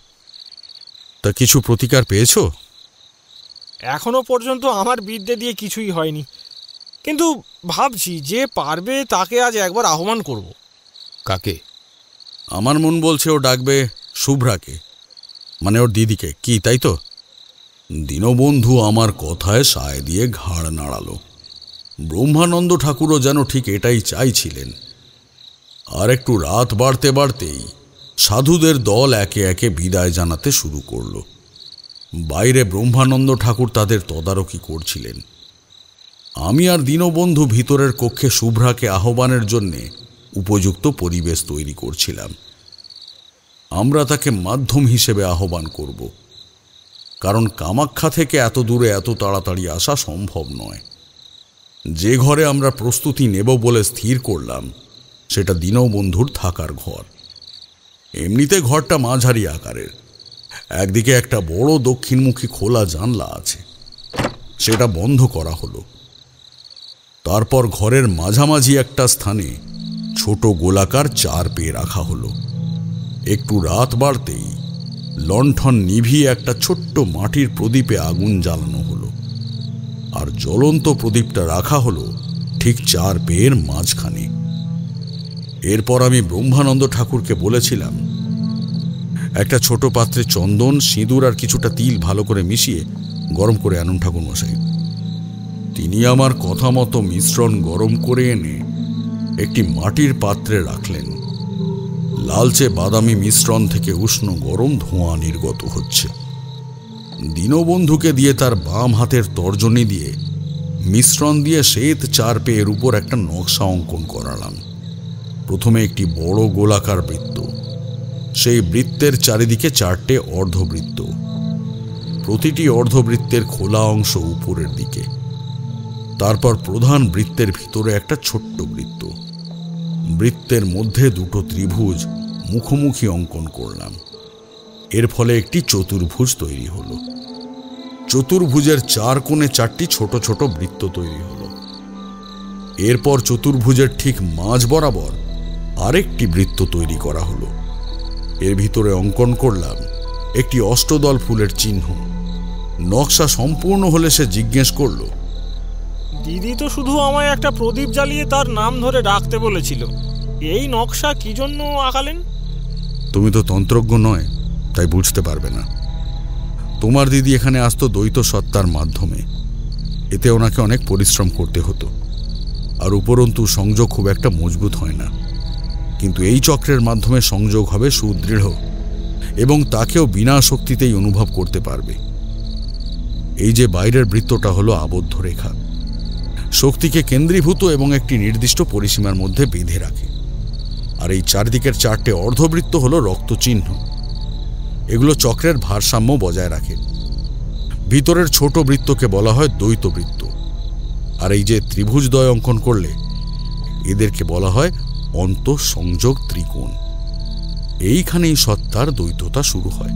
তা কিছু প্রতিকার পেয়েছো? এখনো পর্যন্ত আমার বিদ্যে দিয়ে কিছুই হয়নি, কিন্তু ভাবছি যে পারবে তাকে আজ একবার আহ্বান করব। কাকে? আমার মন বলছে ও ডাকবে শুভ্রাকে, মানে ওর দিদিকে। কি তাই তো? দীনবন্ধু আমার কথায় সায় দিয়ে ঘাড় নাড়ালো। ব্রহ্মানন্দ ঠাকুরও যেন ঠিক এটাই চাইছিলেন। আর একটু রাত বাড়তে বাড়তেই সাধুদের দল একে একে বিদায় জানাতে শুরু করল। বাইরে ব্রহ্মানন্দ ঠাকুর তাদের তদারকি করছিলেন। আমি আর দীনবন্ধু ভিতরের কক্ষে শুভ্রাকে আহ্বানের জন্যে উপযুক্ত পরিবেশ তৈরি করছিলাম। আমরা তাকে মাধ্যম হিসেবে আহ্বান করব, কারণ কামাখ্যা থেকে এত দূরে এত তাড়াতাড়ি আসা সম্ভব নয়। যে ঘরে আমরা প্রস্তুতি নেব বলে স্থির করলাম সেটা দীনবন্ধুর থাকার ঘর। এমনিতে ঘরটা মাঝারি আকারের। একদিকে একটা বড় দক্ষিণমুখী খোলা জানলা আছে, সেটা বন্ধ করা হলো। তারপর ঘরের মাঝামাঝি একটা স্থানে ছোট গোলাকার চার পেয়ে রাখা হলো। একটু রাত বাড়তেই লণ্ঠন নিভিয়ে একটা ছোট্ট মাটির প্রদীপে আগুন জ্বালানো হলো, আর জ্বলন্ত প্রদীপটা রাখা হলো ঠিক চার পেয়ের মাঝখানে। এরপর আমি ব্রহ্মানন্দ ঠাকুরকে বলেছিলাম, একটা ছোট পাত্রে চন্দন, সিঁদুর আর কিছুটা তিল ভালো করে মিশিয়ে গরম করে আনুন ঠাকুর মশাই। তিনি আমার কথা মতো মিশ্রণ গরম করে এনে একটি মাটির পাত্রে রাখলেন। লালচে বাদামি মিশ্রণ থেকে উষ্ণ গরম ধোঁয়া নির্গত হচ্ছে। দীনবন্ধুকে দিয়ে তার বাম হাতের তর্জনী দিয়ে মিশ্রণ দিয়ে শ্বেত চার পেয়ের উপর একটা নকশা অঙ্কন করালাম। প্রথমে একটি বড় গোলাকার বৃত্ত, সেই বৃত্তের চারিদিকে 4টে অর্ধবৃত্ত, প্রতিটি অর্ধবৃত্তের খোলা অংশ উপরের দিকে। তারপর প্রধান বৃত্তের ভিতরে একটা ছোট্ট বৃত্ত, বৃত্তের মধ্যে 2টো ত্রিভুজ মুখোমুখি অঙ্কন করলাম। এর ফলে একটি চতুর্ভুজ তৈরি হলো। চতুর্ভুজের 4 কোণে 4টি ছোট ছোট বৃত্ত তৈরি হলো। এরপর চতুর্ভুজের ঠিক মাঝ বরাবর আরেকটি বৃত্ত তৈরি করা হলো। এর ভিতরে অঙ্কন করলাম একটি অষ্টদল ফুলের চিহ্ন। নকশা সম্পূর্ণ হলে সে জিজ্ঞেস করল, দিদি তো শুধু আমায় একটা প্রদীপ জ্বালিয়ে তার নাম ধরে ডাকতে বলেছিল, এই নকশা কি জন্য আঁকালেন? তুমি তো তন্ত্রজ্ঞ নয়, তাই বুঝতে পারবে না। তোমার দিদি এখানে আসতো দ্বৈত সত্তার মাধ্যমে। এতে ওনাকে অনেক পরিশ্রম করতে হতো, আর উপরন্তু সংযোগ খুব একটা মজবুত হয় না। কিন্তু এই চক্রের মাধ্যমে সংযোগ হবে সুদৃঢ়, এবং তাকেও বিনা শক্তিতেই অনুভব করতে পারবে। এই যে বাইরের বৃত্তটা হলো আবদ্ধ রেখা, শক্তিকে কেন্দ্রীভূত এবং একটি নির্দিষ্ট পরিসীমার মধ্যে বেঁধে রাখে। আর এই চারদিকের 4টে অর্ধবৃত্ত হলো রক্তচিহ্ন, এগুলো চক্রের ভারসাম্য বজায় রাখে। ভিতরের ছোট বৃত্তকে বলা হয় দ্বৈত বৃত্ত, আর এই যে ত্রিভুজদ্বয় অঙ্কন করলে এদেরকে বলা হয় অন্তঃসংযোগ ত্রিকোণ। এইখানেই সত্তার দ্বৈততা শুরু হয়।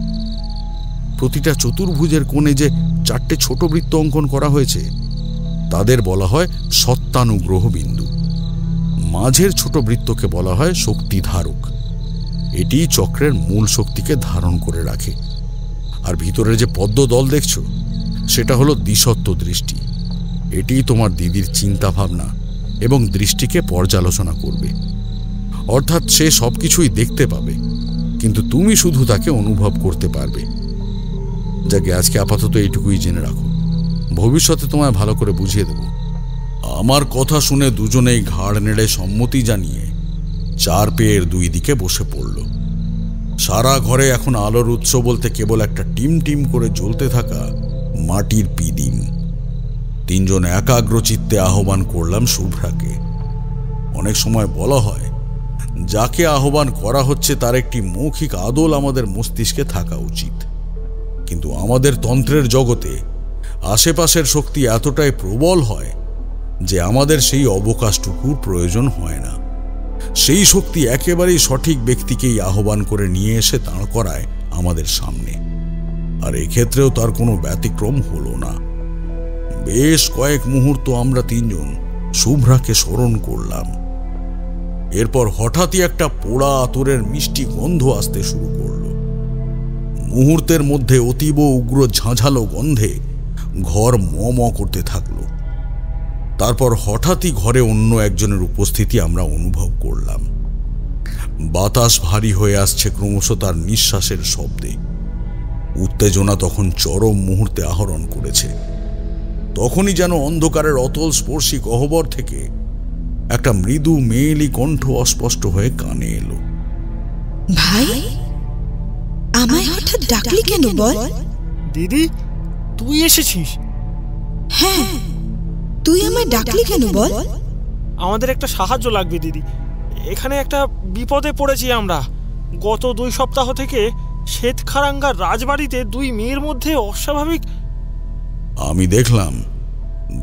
প্রতিটা চতুর্ভুজের কোণে যে 4টে ছোট বৃত্ত অঙ্কন করা হয়েছে তাদের বলা হয় সত্তানুগ্রহ বিন্দু। মাঝের ছোট বৃত্তকে বলা হয় শক্তিধারক, এটি চক্রের মূল শক্তিকে ধারণ করে রাখে। আর ভিতরের যে পদ্ম দল দেখছো সেটা হলো দ্বিসত্ত্ব দৃষ্টি। এটি তোমার দিদির চিন্তা ভাবনা এবং দৃষ্টিকে পর্যালোচনা করবে। অর্থাৎ সে সবকিছুই দেখতে পাবে, কিন্তু তুমি শুধু তাকে অনুভব করতে পারবে। যাকে আজকে আপাতত এইটুকুই জেনে রাখো, ভবিষ্যতে তোমায় ভালো করে বুঝিয়ে দেব। আমার কথা শুনে দুজনেই ঘাড় নেড়ে সম্মতি জানিয়ে 4 পেয়ের 2 দিকে বসে পড়ল। সারা ঘরে এখন আলোর উৎস বলতে কেবল একটা টিম টিম করে জ্বলতে থাকা মাটির পিদিম। 3 জন একাগ্র চিত্তে আহ্বান করলাম শুভ্রাকে। অনেক সময় বলা হয়, যাকে আহ্বান করা হচ্ছে তার একটি মৌখিক আদল আমাদের মস্তিষ্কে থাকা উচিত। কিন্তু আমাদের তন্ত্রের জগতে আশেপাশের শক্তি এতটাই প্রবল হয় যে আমাদের সেই অবকাশটুকুর প্রয়োজন হয় না। সেই শক্তি একেবারেই সঠিক ব্যক্তিকেই আহ্বান করে নিয়ে এসে দাঁড় করায় আমাদের সামনে। আর এক্ষেত্রেও তার কোনো ব্যতিক্রম হলো না। বেশ কয়েক মুহূর্ত আমরা 3 জন শুভ্রাকে স্মরণ করলাম। এরপর হঠাৎই একটা পোড়া আতরের মিষ্টি গন্ধ আসতে শুরু করল। মুহূর্তের মধ্যে অতীব উগ্র ঝাঁঝালো গন্ধে ঘর ম করতে থাকলো। তারপর হঠাৎই ঘরে অন্য একজনের উপস্থিতি আমরা অনুভব করলাম। বাতাস ভারী হয়ে আসছে ক্রমশ তার নিঃশ্বাসের শব্দে। উত্তেজনা তখন চরম মুহূর্তে আহরণ করেছে। তখনই যেন অন্ধকারের অতল স্পর্শী গহ্বর থেকে একটা মৃদু মেয়েলি কণ্ঠ অস্পষ্ট হয়ে কানে এলো। ভাই, আমায় হঠাৎ ডাকলি কেন বল? দিদি, তুই এসেছিস? হ্যাঁ, তুই আমায় ডাকলি কেন বল? আমাদের একটা সাহায্য লাগবে দিদি। এখানে একটা বিপদে পড়েছি আমরা। গত 2 সপ্তাহ থেকে শ্বেতখারাঙ্গার রাজবাড়িতে 2 মেয়ের মধ্যে অস্বাভাবিক। আমি দেখলাম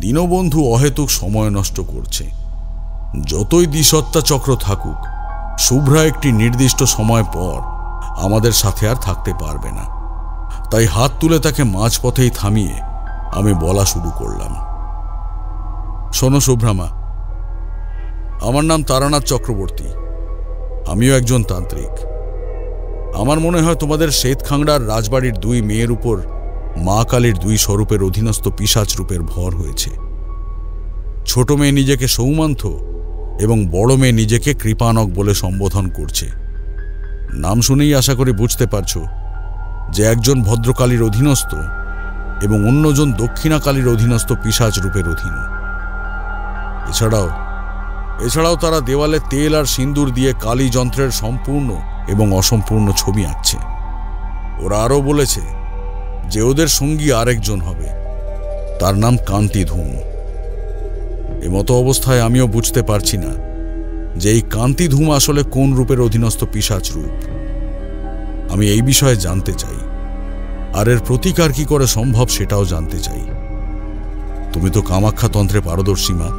দীনবন্ধু অহেতুক সময় নষ্ট করছে। যতই দ্বিসত্তা চক্র থাকুক, শুভ্রা একটি নির্দিষ্ট সময় পর আমাদের সাথে আর থাকতে পারবে না। তাই হাত তুলে তাকে মাঝপথেই থামিয়ে আমি বলা শুরু করলাম, শোনো শুভ্রামা, আমার নাম তারানাথ চক্রবর্তী। আমিও একজন তান্ত্রিক। আমার মনে হয় তোমাদের শ্বেতখাংড়ার রাজবাড়ির 2 মেয়ের উপর মা কালীর 2 স্বরূপের অধীনস্থ পিশাচ রূপের ভর হয়েছে। ছোট মেয়ে নিজেকে সৌমান্থ এবং বড় মেয়ে নিজেকে কৃপানক বলে সম্বোধন করছে। নাম শুনেই আশা করি বুঝতে পারছো যে একজন ভদ্রকালীর অধীনস্থ এবং অন্যজন দক্ষিণাকালীর অধীনস্থ পিশাচ রূপের অধীন। এছাড়াও তারা দেওয়ালে তেল আর সিন্দুর দিয়ে কালী যন্ত্রের সম্পূর্ণ এবং অসম্পূর্ণ ছবি আঁকছে। ওরা আরও বলেছে যে ওদের সঙ্গী আরেকজন হবে, তার নাম কান্তি ধূম। এমতো অবস্থায় আমিও বুঝতে পারছি না যে এই কান্তি ধূম আসলে কোন রূপের অধীনস্থ পিশাচ রূপ। আমি এই বিষয়ে জানতে চাই, আর এর প্রতিকার কি করে সম্ভব সেটাও জানতে চাই। তুমি তো কামাখ্যা তন্ত্রে পারদর্শী মা,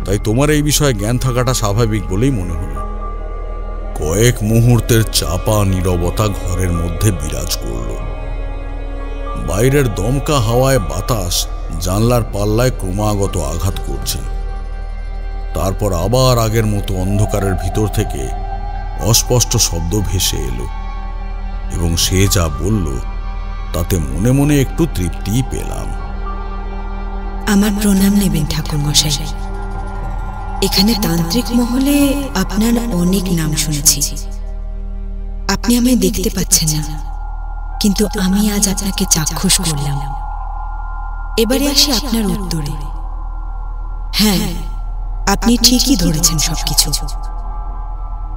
তাই তোমার এই বিষয়ে জ্ঞান থাকাটা স্বাভাবিক বলেই মনে হলো। কয়েক মুহূর্তের চাপা নীরবতা ঘরের মধ্যে বিরাজ করল। বাইরের দমকা হাওয়ায় বাতাস জানলার পাল্লায় ক্রমাগত আঘাত করছে। তারপর আবার আগের মতো অন্ধকারের ভিতর থেকে অস্পষ্ট শব্দ ভেসে এলো, এবং সে যা বলল তাতে মনে মনে একটু তৃপ্তিই পেলাম। আমার প্রণাম নেবেন ঠাকুর মশাই। এখানে তান্ত্রিক মহলে আপনার অনেক নাম শুনেছি। আপনি আমায় দেখতে পাচ্ছেন না, কিন্তু আমি আজ আপনাকে চাক্ষুষ করলাম। এবারে আসি আপনার উত্তরে। হ্যাঁ, আপনি ঠিকই ধরেছেন সবকিছু।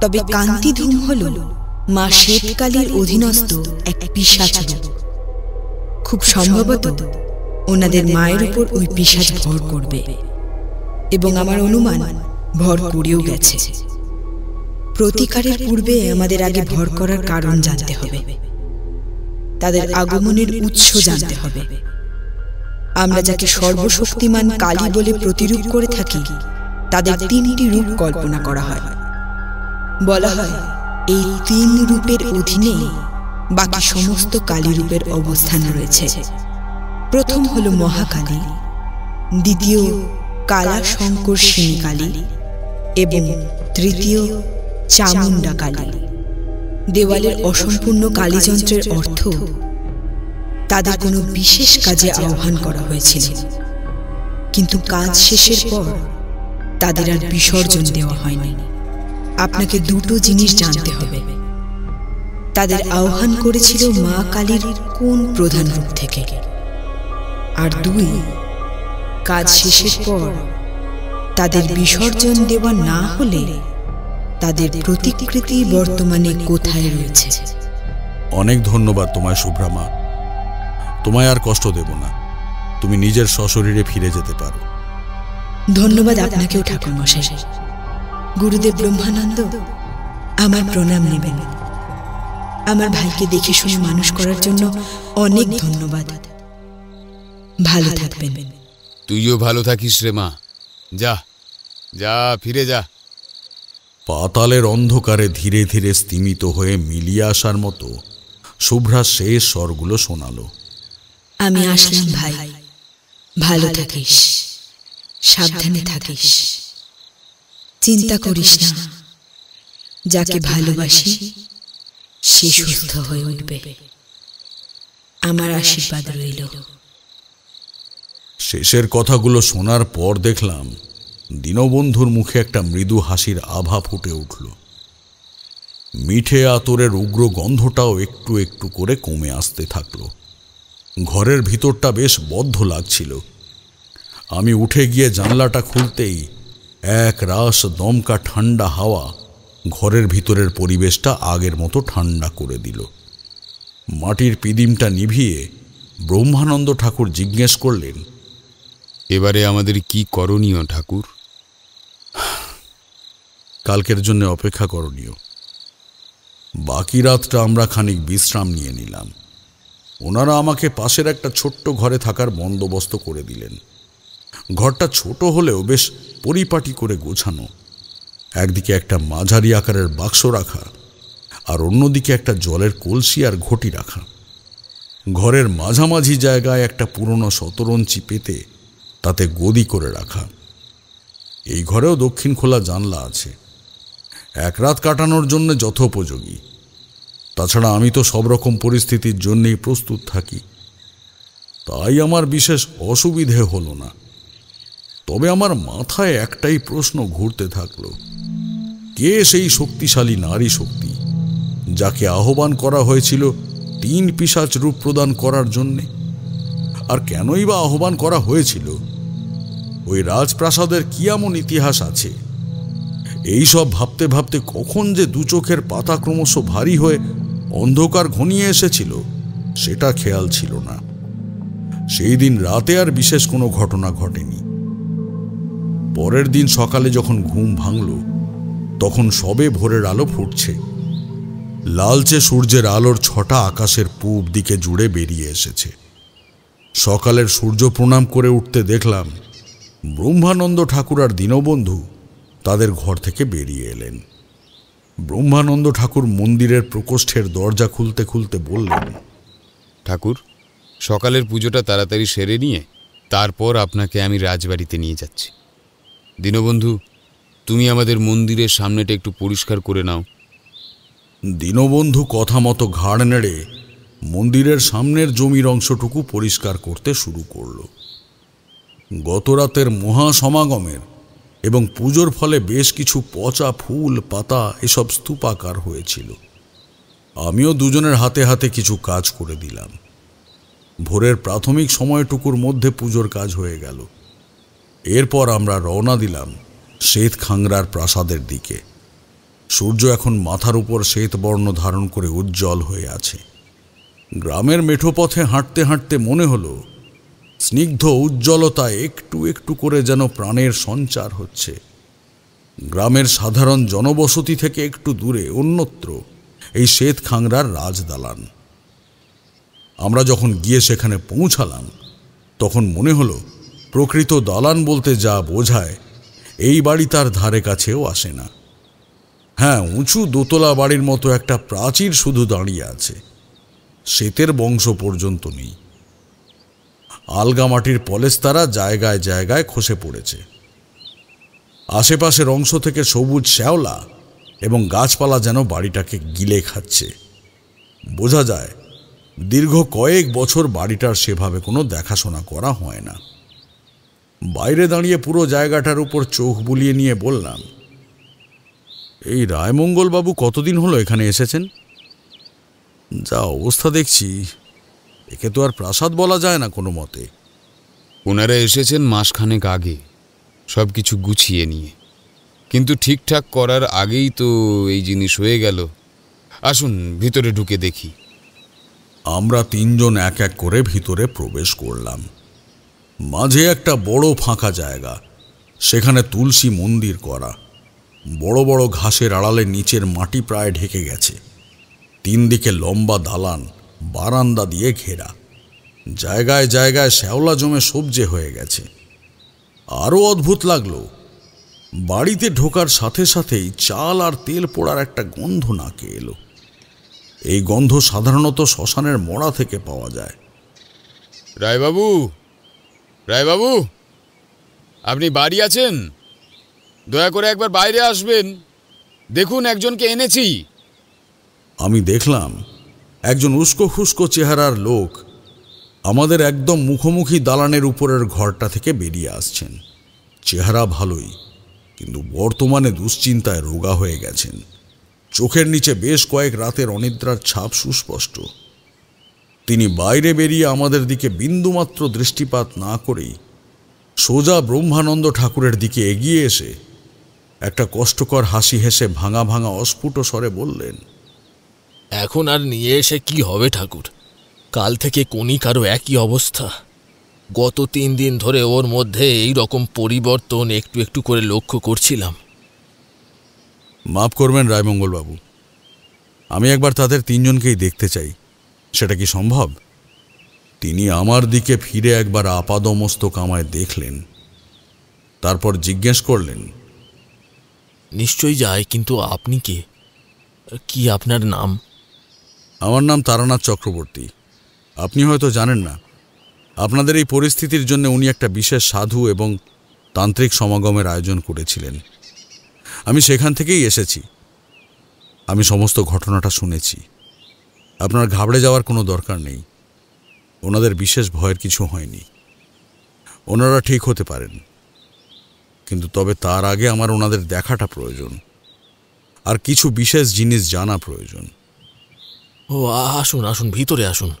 তবে কান্তি ধূম হল মা শ্বেতকালীর অধীনস্থ এক পিশাচ রূপ। খুব সম্ভবত ওনাদের মায়ের উপর ওই পিশাচ ভর করবে, এবং আমার অনুমান ভর করেও গেছে। প্রতিকারের পূর্বে আমাদের আগে ভর করার কারণ জানতে হবে, তাদের আগমনের উৎস জানতে হবে। আমরা যাকে সর্বশক্তিমান কালী বলে প্রতিরূপ করে থাকি, তাদের 3টি রূপ কল্পনা করা হয়। বলা হয় এই 3 রূপের অধীনে বাকি সমস্ত কালী রূপের অবস্থান রয়েছে। প্রথম হল মহাকালী, দ্বিতীয় কালা শঙ্কর্ষিণী কালী, এবং তৃতীয় চামুণ্ডা কালী। দেওয়ালের অসম্পূর্ণ কালীযন্ত্রের অর্থ তাদের কোনো বিশেষ কাজে আহ্বান করা হয়েছিল, কিন্তু কাজ শেষের পর তাদের আর বিসর্জন দেওয়া হয়নি। আপনাকে 2টো জিনিস জানতে হবে। তাদের আহ্বান করেছিল মা কালীর কোন প্রধান রূপ থেকে, আর 2, কাজ শেষের পর তাদের বিসর্জন দেওয়া না হলে তাদের প্রতিকৃতি বর্তমানে কোথায় রয়েছে। অনেক ধন্যবাদ তোমায় শুভ্রা মা। তোমায় আর কষ্ট দেব না, তুমি নিজের সশরীরে ফিরে যেতে পারো। ধন্যবাদ আপনাকেও ঠাকুর মশাই। গুরুদেব ব্রহ্মানন্দ, আমার প্রণাম নেবেন। আমার ভাইকে দেখে শুনে মানুষ করার জন্য অনেক ধন্যবাদ। ভালো থাকবেন। তুইও ভালো থাকিস রে মা। যা যা, ফিরে যা। পাতালের অন্ধকারে ধীরে ধীরে স্তিমিত হয়ে মিলিয়ে আসার মতো শুভ্রা শেষ স্বরগুলো শোনালো। আমি আসলাম ভাই, ভালো থাকিস, সাবধানে থাকিস, চিন্তা করিস না। যাকে ভালোবাসি সে সুস্থ হয়ে উঠবে। আমার আশীর্বাদ রইল। শেষের কথাগুলো শোনার পর দেখলাম দীনবন্ধুর মুখে একটা মৃদু হাসির আভা ফুটে উঠল। মিঠে আতরের উগ্র গন্ধটাও একটু একটু করে কমে আসতে থাকলো। ঘরের ভিতরটা বেশ বদ্ধ লাগছিল। আমি উঠে গিয়ে জানলাটা খুলতেই এক রাস দমকা ঠান্ডা হাওয়া ঘরের ভিতরের পরিবেশটা আগের মতো ঠান্ডা করে দিল। মাটির পিদিমটা নিভিয়ে ব্রহ্মানন্দ ঠাকুর জিজ্ঞেস করলেন, এবারে আমাদের কি করণীয় ঠাকুর? কালকের জন্য অপেক্ষা করণীয়। বাকি রাতটা আমরা খানিক বিশ্রাম নিয়ে নিলাম। ওনারা আমাকে পাশের একটা ছোট্ট ঘরে থাকার বন্দোবস্ত করে দিলেন। ঘরটা ছোট হলেও বেশ পরিপাটি করে গোছানো। একদিকে একটা মাঝারি আকারের বাক্স রাখা, আর অন্যদিকে একটা জলের কলসি আর ঘটি রাখা। ঘরের মাঝামাঝি জায়গায় একটা পুরনো শতরঞ্চি পেতে তাতে গদি করে রাখা। এই ঘরেও দক্ষিণ খোলা জানলা আছে। এক রাত কাটানোর জন্য যথোপযোগী। তাছাড়া আমি তো সব রকম পরিস্থিতির জন্যেই প্রস্তুত থাকি, তাই আমার বিশেষ অসুবিধে হলো না। তবে আমার মাথায় একটাই প্রশ্ন ঘুরতে থাকলো, কে সেই শক্তিশালী নারী শক্তি যাকে আহ্বান করা হয়েছিল 3 পিশাচ রূপ প্রদান করার জন্যে? আর কেনই বা আহ্বান করা হয়েছিল? ওই রাজপ্রাসাদের কি এমন ইতিহাস আছে? এই সব ভাবতে ভাবতে কখন যে 2 চোখের পাতা ক্রমশ ভারী হয়ে অন্ধকার ঘনিয়ে এসেছিল সেটা খেয়াল ছিল না। সেই দিন রাতে আর বিশেষ কোনো ঘটনা ঘটেনি। পরের দিন সকালে যখন ঘুম ভাঙল, তখন সবে ভোরের আলো ফুটছে। লালচে সূর্যের আলোর ছটা আকাশের পূব দিকে জুড়ে বেরিয়ে এসেছে। সকালের সূর্য প্রণাম করে উঠতে দেখলাম ব্রহ্মানন্দ ঠাকুর আর দীনবন্ধু তাদের ঘর থেকে বেরিয়ে এলেন। ব্রহ্মানন্দ ঠাকুর মন্দিরের প্রকোষ্ঠের দরজা খুলতে খুলতে বললেন, ঠাকুর, সকালের পুজোটা তাড়াতাড়ি সেরে নিয়ে তারপর আপনাকে আমি রাজবাড়িতে নিয়ে যাচ্ছি। দীনবন্ধু, তুমি আমাদের মন্দিরের সামনেটা একটু পরিষ্কার করে নাও। দীনবন্ধু কথা মতো ঘাড় নেড়ে মন্দিরের সামনের জমির অংশটুকু পরিষ্কার করতে শুরু করল। গতরাতের মহাসমাগমের এবং পুজোর ফলে বেশ কিছু পচা ফুল পাতা এসব স্তূপাকার হয়েছিল। আমিও দুজনের হাতে হাতে কিছু কাজ করে দিলাম। ভোরের প্রাথমিক সময়টুকুর মধ্যে পুজোর কাজ হয়ে গেল। এরপর আমরা রওনা দিলাম শ্বেতখাংরার প্রাসাদের দিকে। সূর্য এখন মাথার উপর শ্বেতবর্ণ ধারণ করে উজ্জ্বল হয়ে আছে। গ্রামের মেঠো পথে হাঁটতে হাঁটতে মনে হলো স্নিগ্ধ উজ্জ্বলতায় একটু একটু করে যেন প্রাণের সঞ্চার হচ্ছে। গ্রামের সাধারণ জনবসতি থেকে একটু দূরে অন্যত্র এই শ্বেতখাংরার রাজদালান। আমরা যখন গিয়ে সেখানে পৌঁছালাম, তখন মনে হলো প্রকৃত দালান বলতে যা বোঝায় এই বাড়ি তার ধারে কাছেও আসে না। হ্যাঁ, উঁচু দোতলা বাড়ির মতো একটা প্রাচীর শুধু দাঁড়িয়ে আছে, শ্বেতের বংশ পর্যন্ত নেই। আলগা মাটির পলেস্তারা জায়গায় জায়গায় খসে পড়েছে। আশেপাশের অংশ থেকে সবুজ শ্যাওলা এবং গাছপালা যেন বাড়িটাকে গিলে খাচ্ছে। বোঝা যায় দীর্ঘ কয়েক বছর বাড়িটার সেভাবে কোনো দেখাশোনা করা হয় না। বাইরে দাঁড়িয়ে পুরো জায়গাটার উপর চোখ বুলিয়ে নিয়ে বললাম, এই রায়মঙ্গলবাবু কতদিন হলো এখানে এসেছেন? যা অবস্থা দেখছি, একে তো আর প্রাসাদ বলা যায় না কোনো মতে। ওনারা এসেছেন মাসখানেক আগে, সব কিছু গুছিয়ে নিয়ে, কিন্তু ঠিকঠাক করার আগেই তো এই জিনিস হয়ে গেল। আসুন ভিতরে ঢুকে দেখি। আমরা তিনজন এক এক করে ভিতরে প্রবেশ করলাম। মাঝে একটা বড় ফাঁকা জায়গা, সেখানে তুলসী মন্দির করা। বড় বড় ঘাসের আড়ালে নিচের মাটি প্রায় ঢেকে গেছে। তিন দিকে লম্বা দালান, বারান্দা দিয়ে ঘেরা। জায়গায় জায়গায় শ্যাওলা জমে সবজে হয়ে গেছে। আরও অদ্ভুত লাগলো, বাড়িতে ঢোকার সাথে সাথেই চাল আর তেল পোড়ার একটা গন্ধ নাকে এলো। এই গন্ধ সাধারণত শ্মশানের মড়া থেকে পাওয়া যায়। রায়বাবু, রায়বাবু, আপনি বাড়ি আছেন? দয়া করে একবার বাইরে আসবেন, দেখুন একজনকে এনেছি। আমি দেখলাম একজন উস্কো খুস্কো চেহারার লোক আমাদের একদম মুখোমুখি দালানের উপরের ঘরটা থেকে বেরিয়ে আসছেন। চেহারা ভালোই, কিন্তু বর্তমানে দুশ্চিন্তায় রোগা হয়ে গেছেন। চোখের নিচে বেশ কয়েক রাতের অনিদ্রার ছাপ সুস্পষ্ট। তিনি বাইরে বেরিয়ে আমাদের দিকে বিন্দুমাত্র দৃষ্টিপাত না করেই সোজা ব্রহ্মানন্দ ঠাকুরের দিকে এগিয়ে এসে একটা কষ্টকর হাসি হেসে ভাঙা ভাঙা অস্ফুট স্বরে বললেন, এখন আর নিয়ে এসে কি হবে ঠাকুর? কাল থেকে কণিকারও একই অবস্থা। গত 3 দিন ধরে ওর মধ্যে এই রকম পরিবর্তন একটু একটু করে লক্ষ্য করছিলাম। মাফ করবেন রায়মঙ্গলবাবু, আমি একবার তাদের তিনজনকেই দেখতে চাই। সেটা কি সম্ভব? তিনি আমার দিকে ফিরে একবার আপাদমস্তক আমায় দেখলেন, তারপর জিজ্ঞেস করলেন, নিশ্চয়ই যায়, কিন্তু আপনি কে? কি আপনার নাম? আমার নাম তারানাথ চক্রবর্তী। আপনি হয়তো জানেন না, আপনাদের এই পরিস্থিতির জন্য উনি একটা বিশেষ সাধু এবং তান্ত্রিক সমাগমের আয়োজন করেছিলেন। আমি সেখান থেকেই এসেছি। আমি সমস্ত ঘটনাটা শুনেছি। আপনার ঘাবড়ে যাওয়ার কোনো দরকার নেই। ওনাদের বিশেষ ভয়ের কিছু হয়নি। ওনারা ঠিক হতে পারেন, কিন্তু তবে তার আগে আমার ওনাদের দেখাটা প্রয়োজন, আর কিছু বিশেষ জিনিস জানা প্রয়োজন। ও আসুন আসুন, ভিতরে আসুন।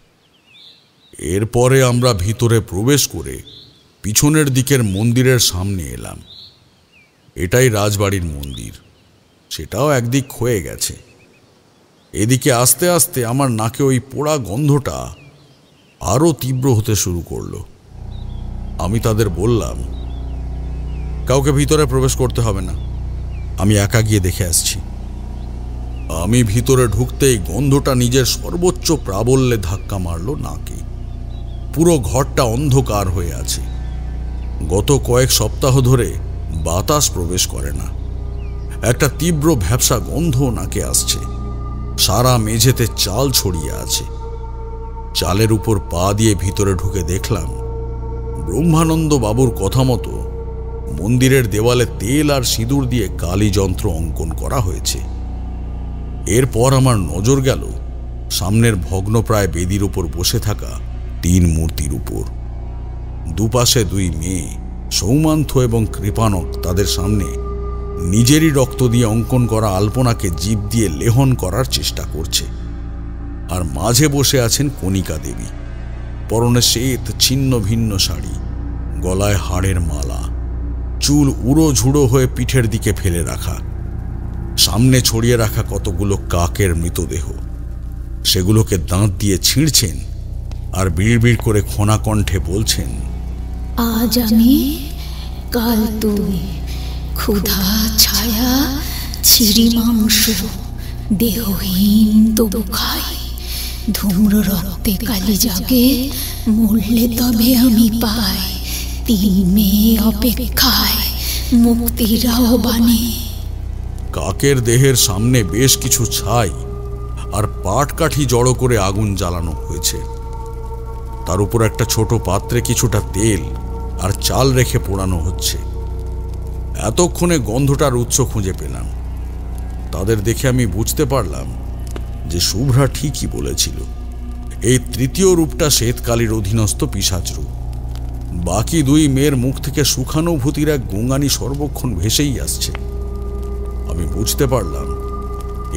এরপরে আমরা ভিতরে প্রবেশ করে পিছনের দিকের মন্দিরের সামনে এলাম। এটাই রাজবাড়ির মন্দির, সেটাও একদিক ক্ষয়ে গেছে। এদিকে আস্তে আস্তে আমার নাকে ওই পোড়া গন্ধটা আরও তীব্র হতে শুরু করলো। আমি তাদের বললাম, কাউকে ভিতরে প্রবেশ করতে হবে না, আমি একা গিয়ে দেখে আসছি। আমি ভিতরে ঢুকতেই গন্ধটা নিজের সর্বোচ্চ প্রাবল্যে ধাক্কা মারল নাকে। পুরো ঘরটা অন্ধকার হয়ে আছে। গত কয়েক সপ্তাহ ধরে বাতাস প্রবেশ করে না। একটা তীব্র ভ্যাপসা গন্ধ নাকে আসছে। সারা মেঝেতে চাল ছড়িয়ে আছে। চালের উপর পা দিয়ে ভিতরে ঢুকে দেখলাম ব্রহ্মানন্দ বাবুর কথা মতো মন্দিরের দেওয়ালে তেল আর সিঁদুর দিয়ে কালী যন্ত্র অঙ্কন করা হয়েছে। এরপর আমার নজর গেল সামনের ভগ্নপ্রায় বেদির উপর বসে থাকা 3 মূর্তির উপর। দুপাশে 2 মেয়ে সৌমান্থ এবং কৃপানক তাদের সামনে নিজেরই রক্ত দিয়ে অঙ্কন করা আলপনাকে জিভ দিয়ে লেহন করার চেষ্টা করছে। আর মাঝে বসে আছেন কণিকা দেবী, পরনে শ্বেত ছিন্ন ভিন্ন শাড়ি, গলায় হাড়ের মালা, চুল উড়ো ঝুড়ো হয়ে পিঠের দিকে ফেলে রাখা, সামনে ছড়িয়ে রাখা কতগুলো কাকের মৃতদেহ। সেগুলোকে দাঁত দিয়ে ছিঁড়ছেন আর বিড়বিড় করে খোনা কণ্ঠে বলছেন, আজ আমি, কাল তুই, ক্ষুধা ছায়া ছিরি মাংস, দেহহীন তবু খাই, ধূম্র রক্তে কালি জাগে, মরলে তবে আমি পাই, 3 মেয়ে অপেক্ষায় মুক্তির আহ্বানে। কাকের দেহের সামনে বেশ কিছু ছাই আর পাটকাঠি জড়ো করে আগুন জ্বালানো হয়েছে। তার উপর একটা ছোট পাত্রে কিছুটা তেল আর চাল রেখে পোড়ানো হচ্ছে। এতক্ষণে গন্ধটার উৎস খুঁজে পেলাম। তাদের দেখে আমি বুঝতে পারলাম যে শুভ্রা ঠিকই বলেছিল, এই তৃতীয় রূপটা শ্বেতকালীর অধীনস্থ পিশাচ রূপ। বাকি 2 মেয়ের মুখ থেকে সুখানুভূতির এক গুঙানি সর্বক্ষণ ভেসেই আসছে। আমি বুঝতে পারলাম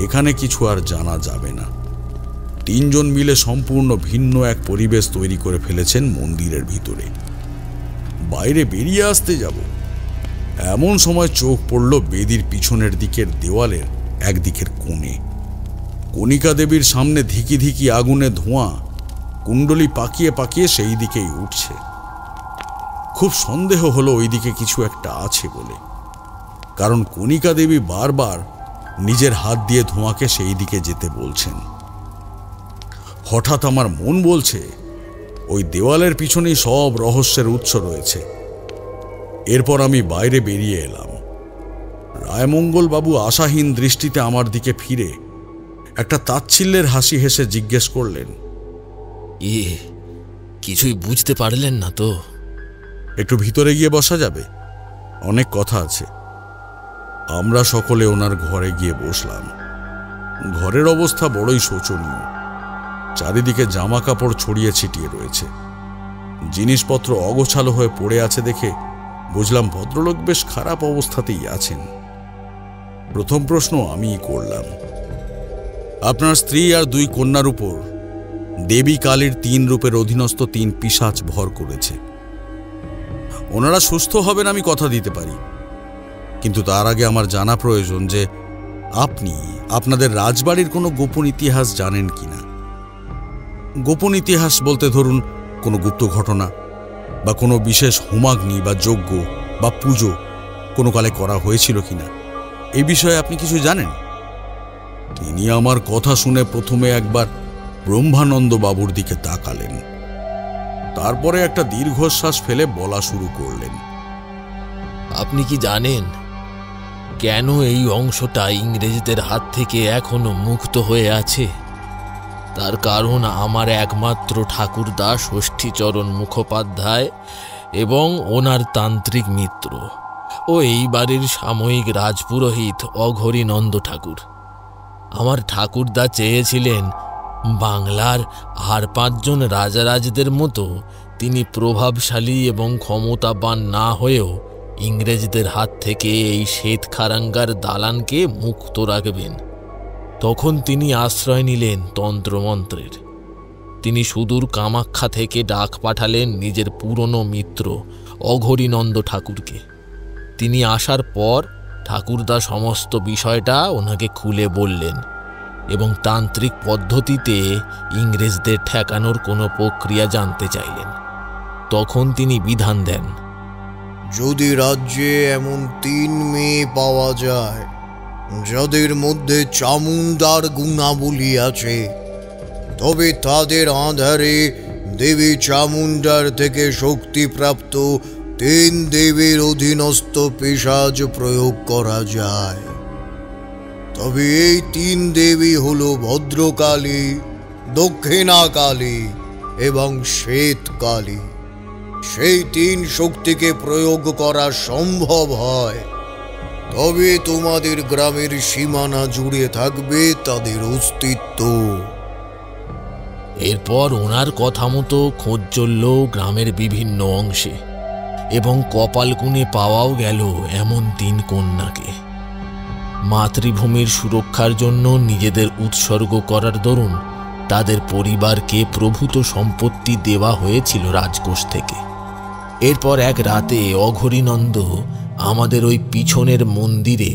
এখানে কিছু আর জানা যাবে না। 3 জন মিলে সম্পূর্ণ ভিন্ন এক পরিবেশ তৈরি করে ফেলেছেন মন্দিরের ভিতরে। বাইরে বেরিয়ে আসতে যাব, এমন সময় চোখ পড়ল বেদির পিছনের দিকের দেওয়ালের একদিকের কোণে। কণিকা দেবীর সামনে ধিকি ধিকি আগুনে ধোঁয়া কুণ্ডলি পাকিয়ে পাকিয়ে সেই দিকেই উঠছে। খুব সন্দেহ হলো ওই দিকে কিছু একটা আছে বলে, কারণ কণিকা দেবী বারবার নিজের হাত দিয়ে ধোঁয়াকে সেই দিকে যেতে বলছেন। হঠাৎ আমার মন বলছে ওই দেওয়ালের পিছনেই সব রহস্যের উৎস রয়েছে। এরপর আমি বাইরে বেরিয়ে এলাম। রায়মঙ্গল বাবু আশাহীন দৃষ্টিতে আমার দিকে ফিরে একটা তাচ্ছিল্যের হাসি হেসে জিজ্ঞেস করলেন, কিছুই বুঝতে পারলেন না তো? একটু ভিতরে গিয়ে বসা যাবে? অনেক কথা আছে। আমরা সকলে ওনার ঘরে গিয়ে বসলাম। ঘরের অবস্থা বড়ই শোচনীয়। চারিদিকে জামা কাপড় ছড়িয়ে ছিটিয়ে রয়েছে। জিনিসপত্র অগোছালো হয়ে পড়ে আছে দেখে বুঝলাম ভদ্রলোক বেশ খারাপ অবস্থাতেই আছেন। প্রথম প্রশ্ন আমিই করলাম, আপনার স্ত্রী আর 2 কন্যার উপর দেবী কালীর 3 রূপের অধীনস্থ 3 পিশাচ ভর করেছে। ওনারা সুস্থ হবেন আমি কথা দিতে পারি, কিন্তু তার আগে আমার জানা প্রয়োজন যে আপনি আপনাদের রাজবাড়ির কোনো গোপন ইতিহাস জানেন কিনা। গোপন ইতিহাস বলতে ধরুন কোনো গুপ্ত ঘটনা বা কোনো বিশেষ হোমাগ্নি বা যজ্ঞ বা পুজো কোনো কালে করা হয়েছিল কিনা, এই বিষয়ে আপনি কিছু জানেন? তিনি আমার কথা শুনে প্রথমে একবার ব্রহ্মানন্দ বাবুর দিকে তাকালেন, তারপরে একটা দীর্ঘশ্বাস ফেলে বলা শুরু করলেন, আপনি কি জানেন কেন এই অংশটা ইংরেজদের হাত থেকে এখনো মুক্ত হয়ে আছে? তার কারণ আমার একমাত্র ঠাকুরদা ষষ্ঠীচরণ মুখোপাধ্যায় এবং ওনার তান্ত্রিক মিত্র ও এই বাড়ির সাময়িক রাজপুরোহিত অঘরীনন্দ ঠাকুর। আমার ঠাকুরদা চেয়েছিলেন বাংলার আর 5 জন রাজারাজদের মতো তিনি প্রভাবশালী এবং ক্ষমতাবান না হয়েও ইংরেজদের হাত থেকে এই শ্বেতখারাঙ্গার দালানকে মুক্ত রাখবেন। তখন তিনি আশ্রয় নিলেন তন্ত্রমন্ত্রের। তিনি সুদূর কামাখ্যা থেকে ডাক পাঠালেন নিজের পুরনো মিত্র অঘরীনন্দ ঠাকুরকে। তিনি আসার পর ঠাকুরদা সমস্ত বিষয়টা ওনাকে খুলে বললেন এবং তান্ত্রিক পদ্ধতিতে ইংরেজদের ঠেকানোর কোনো প্রক্রিয়া জানতে চাইলেন। তখন তিনি বিধান দেন, যদি রাজ্যে এমন 3 মেয়ে পাওয়া যায় যাদের মধ্যে চামুন্ডার গুণাবলী আছে, তবে তাদের আধারে দেবী চামুন্ডার থেকে শক্তিপ্রাপ্ত 3 দেবীর অধীনস্থ পিশাচ প্রয়োগ করা যায়। তবে এই 3 দেবী হলো ভদ্রকালী, দক্ষিণাকালী এবং শ্বেতকালী। সেই 3 শক্তিকে প্রয়োগ করা সম্ভব হয়, তবে তোমাদের গ্রামের সীমানা জুড়ে থাকবে তাদের অস্তিত্ব। এরপর ওনার কথা মতো খোঁজ চলল গ্রামের বিভিন্ন অংশে, এবং কপাল গুনে পাওয়াও গেল এমন 3 কন্যাকে। মাতৃভূমির সুরক্ষার জন্য নিজেদের উৎসর্গ করার দরুন তাদের পরিবারকে প্রভূত সম্পত্তি দেওয়া হয়েছিল রাজকোষ থেকে। এরপর এক রাতে অঘরীনন্দ আমাদের ওই পিছনের মন্দিরে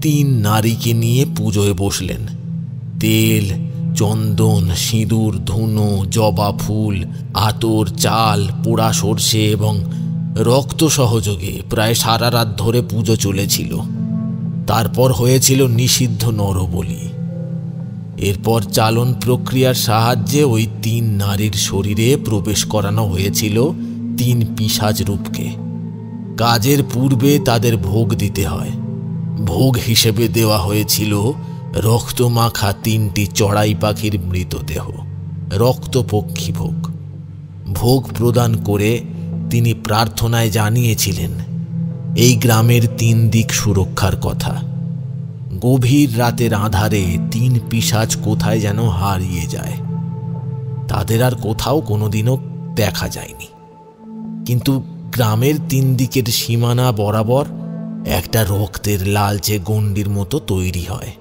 3 নারীকে নিয়ে পুজোয় বসলেন। তেল, চন্দন, সিঁদুর, ধুনো, জবা ফুল, আতর, চাল, পোড়া সর্ষে এবং রক্ত সহযোগে প্রায় সারা রাত ধরে পুজো চলেছিল। তারপর হয়েছিল নিষিদ্ধ নরবলি। এরপর চালন প্রক্রিয়ার সাহায্যে ওই 3 নারীর শরীরে প্রবেশ করানো হয়েছিল 3 পিশাচ রূপকে। কাজের পূর্বে তাদের ভোগ দিতে হয়। ভোগ হিসেবে দেওয়া হয়েছিল রক্তমাখা 3টি চড়াই পাখির মৃতদেহ, রক্তপক্ষী ভোগ। ভোগ প্রদান করে তিনি প্রার্থনায় জানিয়েছিলেন এই গ্রামের 3 দিক সুরক্ষার কথা। গভীর রাতের আধারে 3 পিশাচ কোথায় যেন হারিয়ে যায়। তাদের আর কোথাও কোনোদিনও দেখা যায়নি, কিন্তু গ্রামের 3 দিকের সীমানা বরাবর একটা রক্তের লালচে গণ্ডির মতো তৈরি হয়।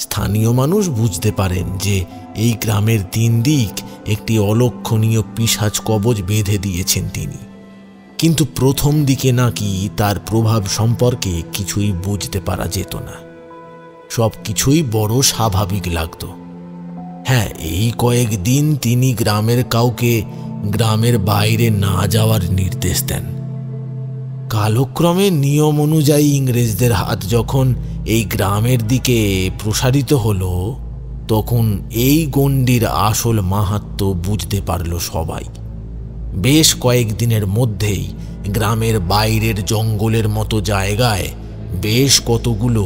স্থানীয় মানুষ বুঝতে পারেন যে এই গ্রামের 3 দিক একটি অলক্ষণীয় পিশাচ কবচ বেঁধে দিয়েছেন তিনি, কিন্তু প্রথম দিকে নাকি তার প্রভাব সম্পর্কে কিছুই বুঝতে পারা যেত না। সব কিছুই বড় স্বাভাবিক লাগত। হ্যাঁ, এই কয়েকদিন তিনি গ্রামের কাউকে গ্রামের বাইরে না যাওয়ার নির্দেশ দেন। কালক্রমে নিয়ম অনুযায়ী ইংরেজদের হাত যখন এই গ্রামের দিকে প্রসারিত হলো, তখন এই গণ্ডির আসল মাহাত্ম্য বুঝতে পারল সবাই। বেশ কয়েকদিনের মধ্যেই গ্রামের বাইরের জঙ্গলের মতো জায়গায় বেশ কতগুলো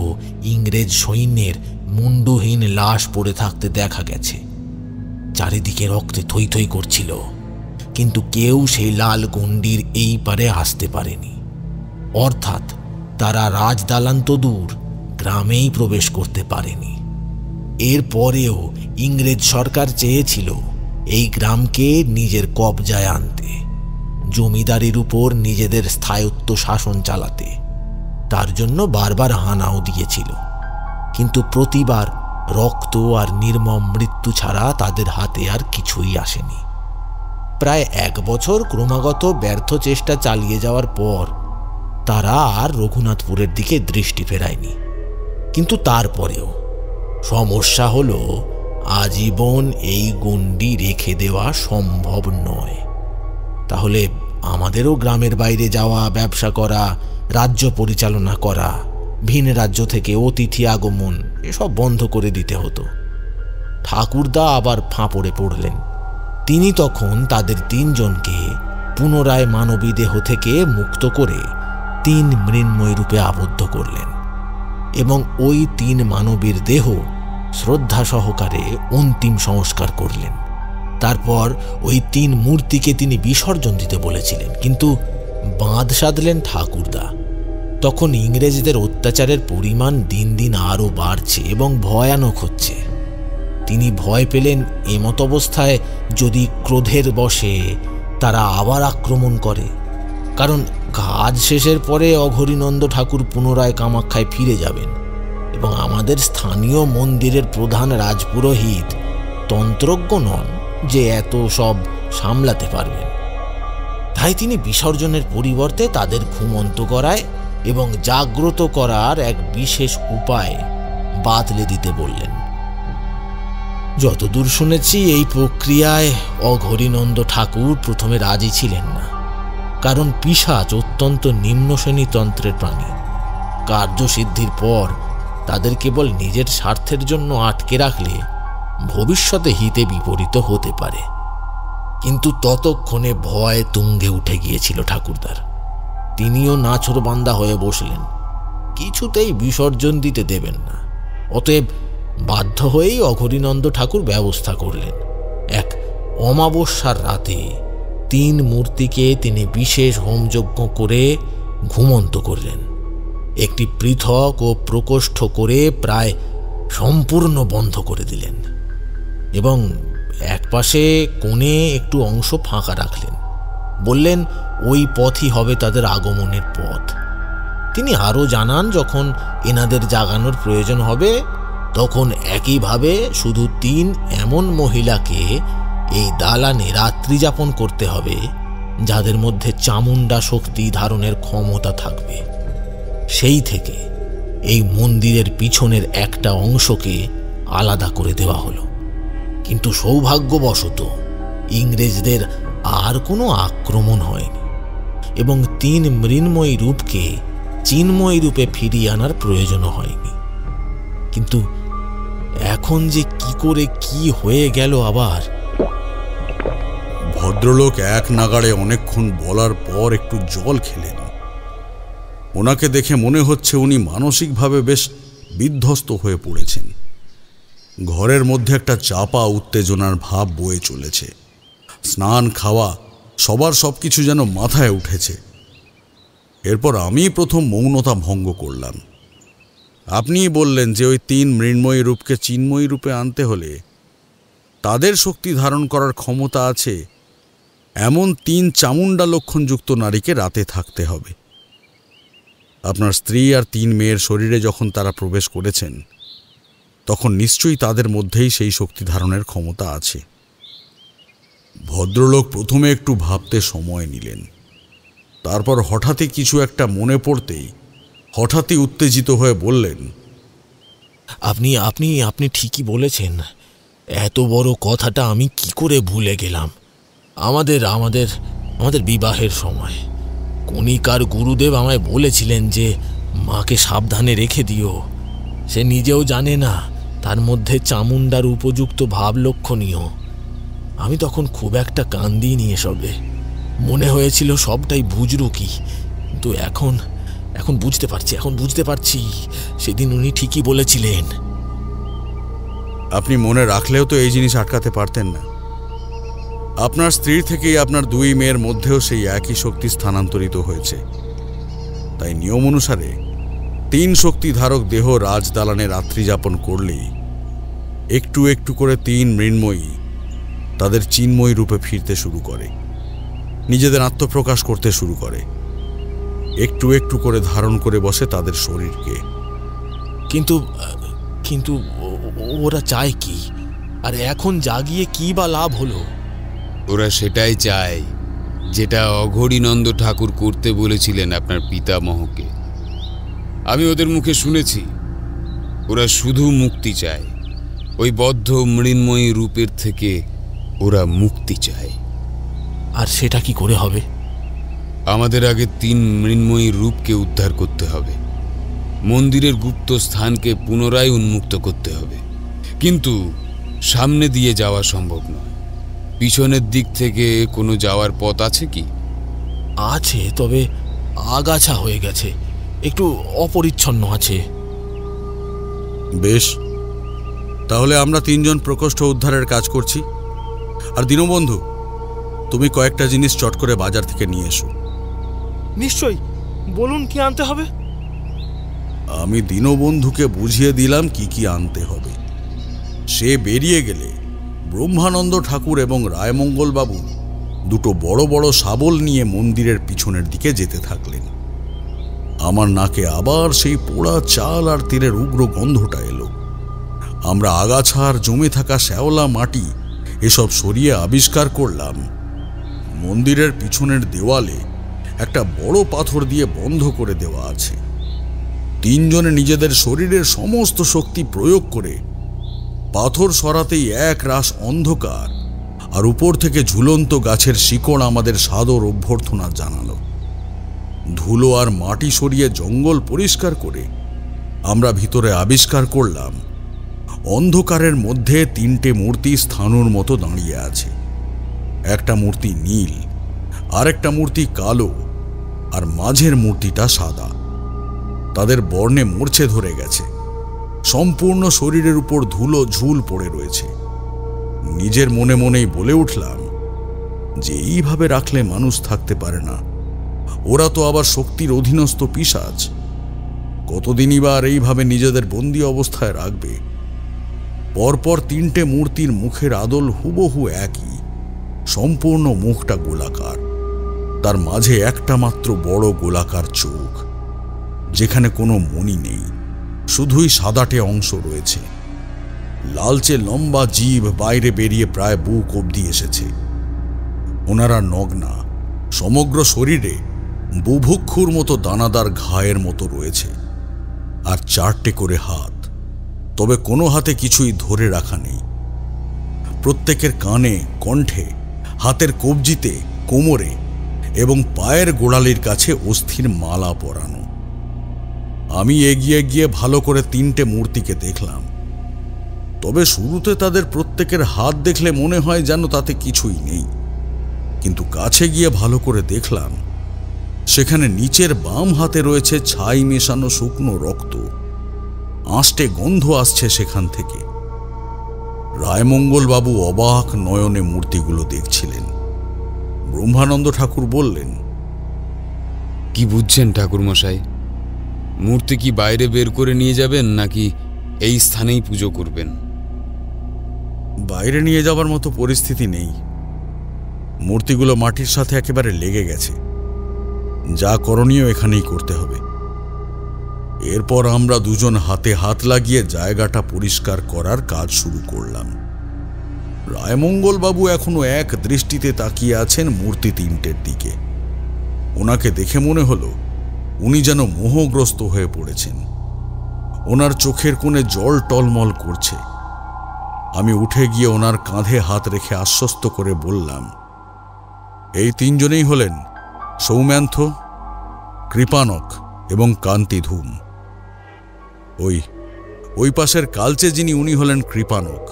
ইংরেজ সৈন্যের মুন্ডহীন লাশ পড়ে থাকতে দেখা গেছে। চারিদিকে রক্তে থই থই করছিল, কিন্তু কেউ সেই লাল গণ্ডির এই পারে আসতে পারেনি। অর্থাৎ তারা রাজদালান তো দূর, গ্রামেই প্রবেশ করতে পারেনি। এরপরেও ইংরেজ সরকার চেয়েছিল এই গ্রামকে নিজের কবজায় আনতে, জমিদারির উপর নিজেদের স্থায়িত্ব শাসন চালাতে। তার জন্য বারবার হানাও দিয়েছিল, কিন্তু প্রতিবার রক্ত আর নির্মম মৃত্যু ছাড়া তাদের হাতে আর কিছুই আসেনি। প্রায় 1 বছর ক্রমাগত ব্যর্থ চেষ্টা চালিয়ে যাওয়ার পর তারা আর রঘুনাথপুরের দিকে দৃষ্টি ফেরায়নি। কিন্তু তারপরেও সমস্যা হলো আজীবন এই গণ্ডি রেখে দেওয়া সম্ভব নয়। তাহলে আমাদেরও গ্রামের বাইরে যাওয়া, ব্যবসা করা, রাজ্য পরিচালনা করা, ভিন রাজ্য থেকে অতিথি আগমন এসব বন্ধ করে দিতে হতো। ঠাকুরদা আবার ফাঁপড়ে পড়লেন। তিনি তখন তাদের 3 জনকে পুনরায় মানবী দেহ থেকে মুক্ত করে 3 মৃন্ময় রূপে আবদ্ধ করলেন এবং ওই 3 মানবীর দেহ শ্রদ্ধা সহকারে অন্তিম সংস্কার করলেন। তারপর ওই 3 মূর্তিকে তিনি বিসর্জন দিতে বলেছিলেন, কিন্তু বাঁধ সাধলেন ঠাকুরদা। তখন ইংরেজদের অত্যাচারের পরিমাণ দিন দিন আরও বাড়ছে এবং ভয়ানক হচ্ছে। তিনি ভয় পেলেন এমত অবস্থায় যদি ক্রোধের বশে তারা আবার আক্রমণ করে, কারণ কাজ শেষের পরে অঘরীনন্দ ঠাকুর পুনরায় কামাখ্যায় ফিরে যাবেন এবং আমাদের স্থানীয় মন্দিরের প্রধান রাজপুরোহিত তন্ত্রজ্ঞ নন যে এত সব সামলাতে পারবেন। তাই তিনি বিসর্জনের পরিবর্তে তাদের ঘুমন্ত করায় এবং জাগ্রত করার এক বিশেষ উপায় বাতলে দিতে বললেন। যতদূর শুনেছি এই প্রক্রিয়ায় অঘরীনন্দ ঠাকুর প্রথমে রাজি ছিলেন না, কারণ পিশাচ অত্যন্ত নিম্ন শ্রেণী তন্ত্রের প্রাণী। কার্যসিদ্ধির পর তাদের কেবল নিজের স্বার্থের জন্য আটকে রাখলে ভবিষ্যতে হিতে বিপরীত হতে পারে। কিন্তু ততক্ষণে ভয় তুঙ্গে উঠে গিয়েছিল ঠাকুরদার। তিনিও নাছোড়বান্দা হয়ে বসলেন, কিছুতেই বিসর্জন দিতে দেবেন না। অতএব বাধ্য হয়েই অঘরীনন্দ ঠাকুর ব্যবস্থা করলেন। এক অমাবস্যার রাতে 3 মূর্তিকে তিনি বিশেষ হোমযজ্ঞ করে ঘুমন্ত করলেন। একটি পৃথক ও প্রকোষ্ঠ করে প্রায় সম্পূর্ণ বন্ধ করে দিলেন এবং একপাশে কোণে একটু অংশ ফাঁকা রাখলেন। বললেন ওই পথই হবে তাদের আগমনের পথ। তিনি আরও জানান, যখন এনাদের জাগানোর প্রয়োজন হবে তখন একইভাবে শুধু 3 এমন মহিলাকে এই দালানে রাত্রি যাপন করতে হবে যাদের মধ্যে চামুণ্ডা শক্তি ধারণের ক্ষমতা থাকবে। সেই থেকে এই মন্দিরের পিছনের একটা অংশকে আলাদা করে দেওয়া হলো। কিন্তু সৌভাগ্যবশত ইংরেজদের আর কোনো আক্রমণ হয়নি এবং 3 মৃন্ময়ী রূপকে চিন্ময়ী রূপে ফিরিয়ে আনার প্রয়োজনও হয়নি। কিন্তু এখন যে কি করে কি হয়ে গেল আবার। ভদ্রলোক এক নাগাড়ে অনেকক্ষণ বলার পর একটু জল খেলেন। ওনাকে দেখে মনে হচ্ছে উনি মানসিকভাবে বেশ বিধ্বস্ত হয়ে পড়েছেন। ঘরের মধ্যে একটা চাপা উত্তেজনার ভাব বয়ে চলেছে। স্নান খাওয়া সবার সবকিছু যেন মাথায় উঠেছে। এরপর আমি প্রথম মৌনতা ভঙ্গ করলাম। আপনিই বললেন যে ওই 3 মৃন্ময়ী রূপকে চিন্ময়ী রূপে আনতে হলে তাদের শক্তি ধারণ করার ক্ষমতা আছে এমন 3 চামুণ্ডা লক্ষণযুক্ত নারীকে রাতে থাকতে হবে। আপনার স্ত্রী আর 3 মেয়ের শরীরে যখন তারা প্রবেশ করেছেন তখন নিশ্চয়ই তাদের মধ্যেই সেই শক্তি ধারণের ক্ষমতা আছে। ভদ্রলোক প্রথমে একটু ভাবতে সময় নিলেন। তারপর হঠাৎই কিছু একটা মনে পড়তেই হঠাৎই উত্তেজিত হয়ে বললেন, আপনি আপনি আপনি ঠিকই বলেছেন। এত বড় কথাটা আমি কি করে ভুলে গেলাম। আমাদের আমাদের আমাদের বিবাহের সময় কণিকার গুরুদেব আমায় বলেছিলেন যে মাকে সাবধানে রেখে দিও। সে নিজেও জানে না তার মধ্যে চামুণ্ডার উপযুক্ত ভাব লক্ষণীয়। আমি তখন খুব একটা কান্দিনি এসবে। মনে হয়েছিল সবটাই বুজরুকি। কিন্তু এখন বুঝতে পারছি সেদিন উনি ঠিকই বলেছিলেন। আপনি মনে রাখলেও তো এই জিনিস আটকাতে পারতেন না। আপনার স্ত্রীর থেকেই আপনার 2 মেয়ের মধ্যেও সেই একই শক্তি স্থানান্তরিত হয়েছে। তাই নিয়ম অনুসারে 3 শক্তিধারক দেহ রাজদালানে রাত্রি যাপন করলেই একটু একটু করে 3 মৃন্ময়ী তাদের চিন্ময়ী রূপে ফিরতে শুরু করে, নিজেদের আত্মপ্রকাশ করতে শুরু করে, একটু একটু করে ধারণ করে বসে তাদের শরীরকে। কিন্তু কিন্তু ওরা চায় কি? আর এখন জাগিয়ে কি বা লাভ হলো? ওরা সেটাই চায় যেটা অঘরীনন্দ ঠাকুর করতে বলেছিলেন আপনার পিতামহকে। আমি ওদের মুখে শুনেছি ওরা শুধু মুক্তি চায়। ওই বদ্ধ মৃন্ময়ী রূপের থেকে ওরা মুক্তি চায়। আর সেটা কি করে হবে? আমাদের আগে 3 মৃন্ময়ী রূপকে উদ্ধার করতে হবে। মন্দিরের গুপ্ত স্থানকে পুনরায় উন্মুক্ত করতে হবে। কিন্তু সামনে দিয়ে যাওয়া সম্ভব নয়। পিছনের দিক থেকে কোনো যাওয়ার পথ আছে কি? আছে, তবে আগাছা হয়ে গেছে, একটু অপরিচ্ছন্ন আছে। বেশ, তাহলে আমরা 3 জন প্রকোষ্ঠ উদ্ধারের কাজ করছি। আর দীনবন্ধু, তুমি কয়েকটা জিনিস চট করে বাজার থেকে নিয়ে এসো। নিশ্চয়ই, বলুন কি আনতে হবে। আমি দীনবন্ধুকে বুঝিয়ে দিলাম কি কি আনতে হবে। সে বেরিয়ে গেলে ব্রহ্মানন্দ ঠাকুর এবং রায়মঙ্গল বাবু 2 বড় বড় শাবল নিয়ে মন্দিরের পিছনের দিকে যেতে থাকলেন। আমার নাকে আবার সেই পোড়া চাল আর তেলের উগ্র গন্ধটা এলো। আমরা আগাছা আর জমে থাকা শ্যাওলা মাটি এসব সরিয়ে আবিষ্কার করলাম মন্দিরের পিছনের দেওয়ালে একটা বড় পাথর দিয়ে বন্ধ করে দেওয়া আছে। 3 জনে নিজেদের শরীরের সমস্ত শক্তি প্রয়োগ করে পাথর সরাতেই এক রাশ অন্ধকার, আর উপর থেকে ঝুলন্ত গাছের শিকড় আমাদের সাদর অভ্যর্থনা জানালো। ধুলো আর মাটি সরিয়ে জঙ্গল পরিষ্কার করে আমরা ভিতরে আবিষ্কার করলাম অন্ধকারের মধ্যে 3টে মূর্তি স্থানুর মতো দাঁড়িয়ে আছে। একটা মূর্তি নীল, আরেকটা মূর্তি কালো, আর মাঝের মূর্তিটা সাদা। তাদের বর্ণে মূর্ছে ধরে গেছে, সম্পূর্ণ শরীরের উপর ধুলো ঝুল পড়ে রয়েছে। নিজের মনে মনেই বলে উঠলাম যে এইভাবে রাখলে মানুষ থাকতে পারে না, ওরা তো আবার শক্তির অধীনস্থ পিশাচ। কতদিনই বা এইভাবে নিজেদের বন্দী অবস্থায় রাখবে। পরপর 3টে মূর্তির মুখের আদল হুবহু একই, সম্পূর্ণ মুখটা গোলাকার, তার মাঝে একটা মাত্র বড় গোলাকার চোখ, যেখানে কোনো মণি নেই, শুধুই সাদাটে অংশ রয়েছে। লালচে লম্বা জিভ বাইরে বেরিয়ে প্রায় বুক অবধি এসেছে। ওনারা নগ্না, সমগ্র শরীরে বুভুক্ষুর মতো দানাদার ঘায়ের মতো রয়েছে, আর 4টে করে হাত, তবে কোনো হাতে কিছুই ধরে রাখা নেই। প্রত্যেকের কানে, কণ্ঠে, হাতের কবজিতে, কোমরে এবং পায়ের গোড়ালির কাছে অস্থির মালা পরানো। আমি এগিয়ে গিয়ে ভালো করে 3টে মূর্তিকে দেখলাম। তবে শুরুতে তাদের প্রত্যেকের হাত দেখলে মনে হয় যেন তাতে কিছুই নেই, কিন্তু কাছে গিয়ে ভালো করে দেখলাম সেখানে নিচের বাম হাতে রয়েছে ছাই মেশানো শুকনো রক্ত, আঁশটে গন্ধ আসছে সেখান থেকে। রায়মঙ্গলবাবু অবাক নয়নে মূর্তিগুলো দেখছিলেন। ব্রহ্মানন্দ ঠাকুর বললেন, কি বুঝছেন ঠাকুরমশাই? মূর্তি কি বাইরে বের করে নিয়ে যাবেন নাকি এই স্থানেই পুজো করবেন? বাইরে নিয়ে যাবার মতো পরিস্থিতি নেই। মূর্তিগুলো মাটির সাথে একেবারে লেগে গেছে, যা করণীয় এখানেই করতে হবে। এরপর আমরা দুজন হাতে হাত লাগিয়ে জায়গাটা পরিষ্কার করার কাজ শুরু করলাম। রায়মঙ্গলবাবু এখনো এক দৃষ্টিতে তাকিয়ে আছেন মূর্তি 3টের দিকে। ওনাকে দেখে মনে হলো উনি যেন মোহগ্রস্ত হয়ে পড়েছেন। ওনার চোখের কোণে জল টলমল করছে। আমি উঠে গিয়ে ওনার কাঁধে হাত রেখে আশ্বস্ত করে বললাম, এই 3 জনেই হলেন সৌম্যান্থ, কৃপানক এবং কান্তিধূম। ওই পাশের কালচে যিনি, উনি হলেন কৃপানক,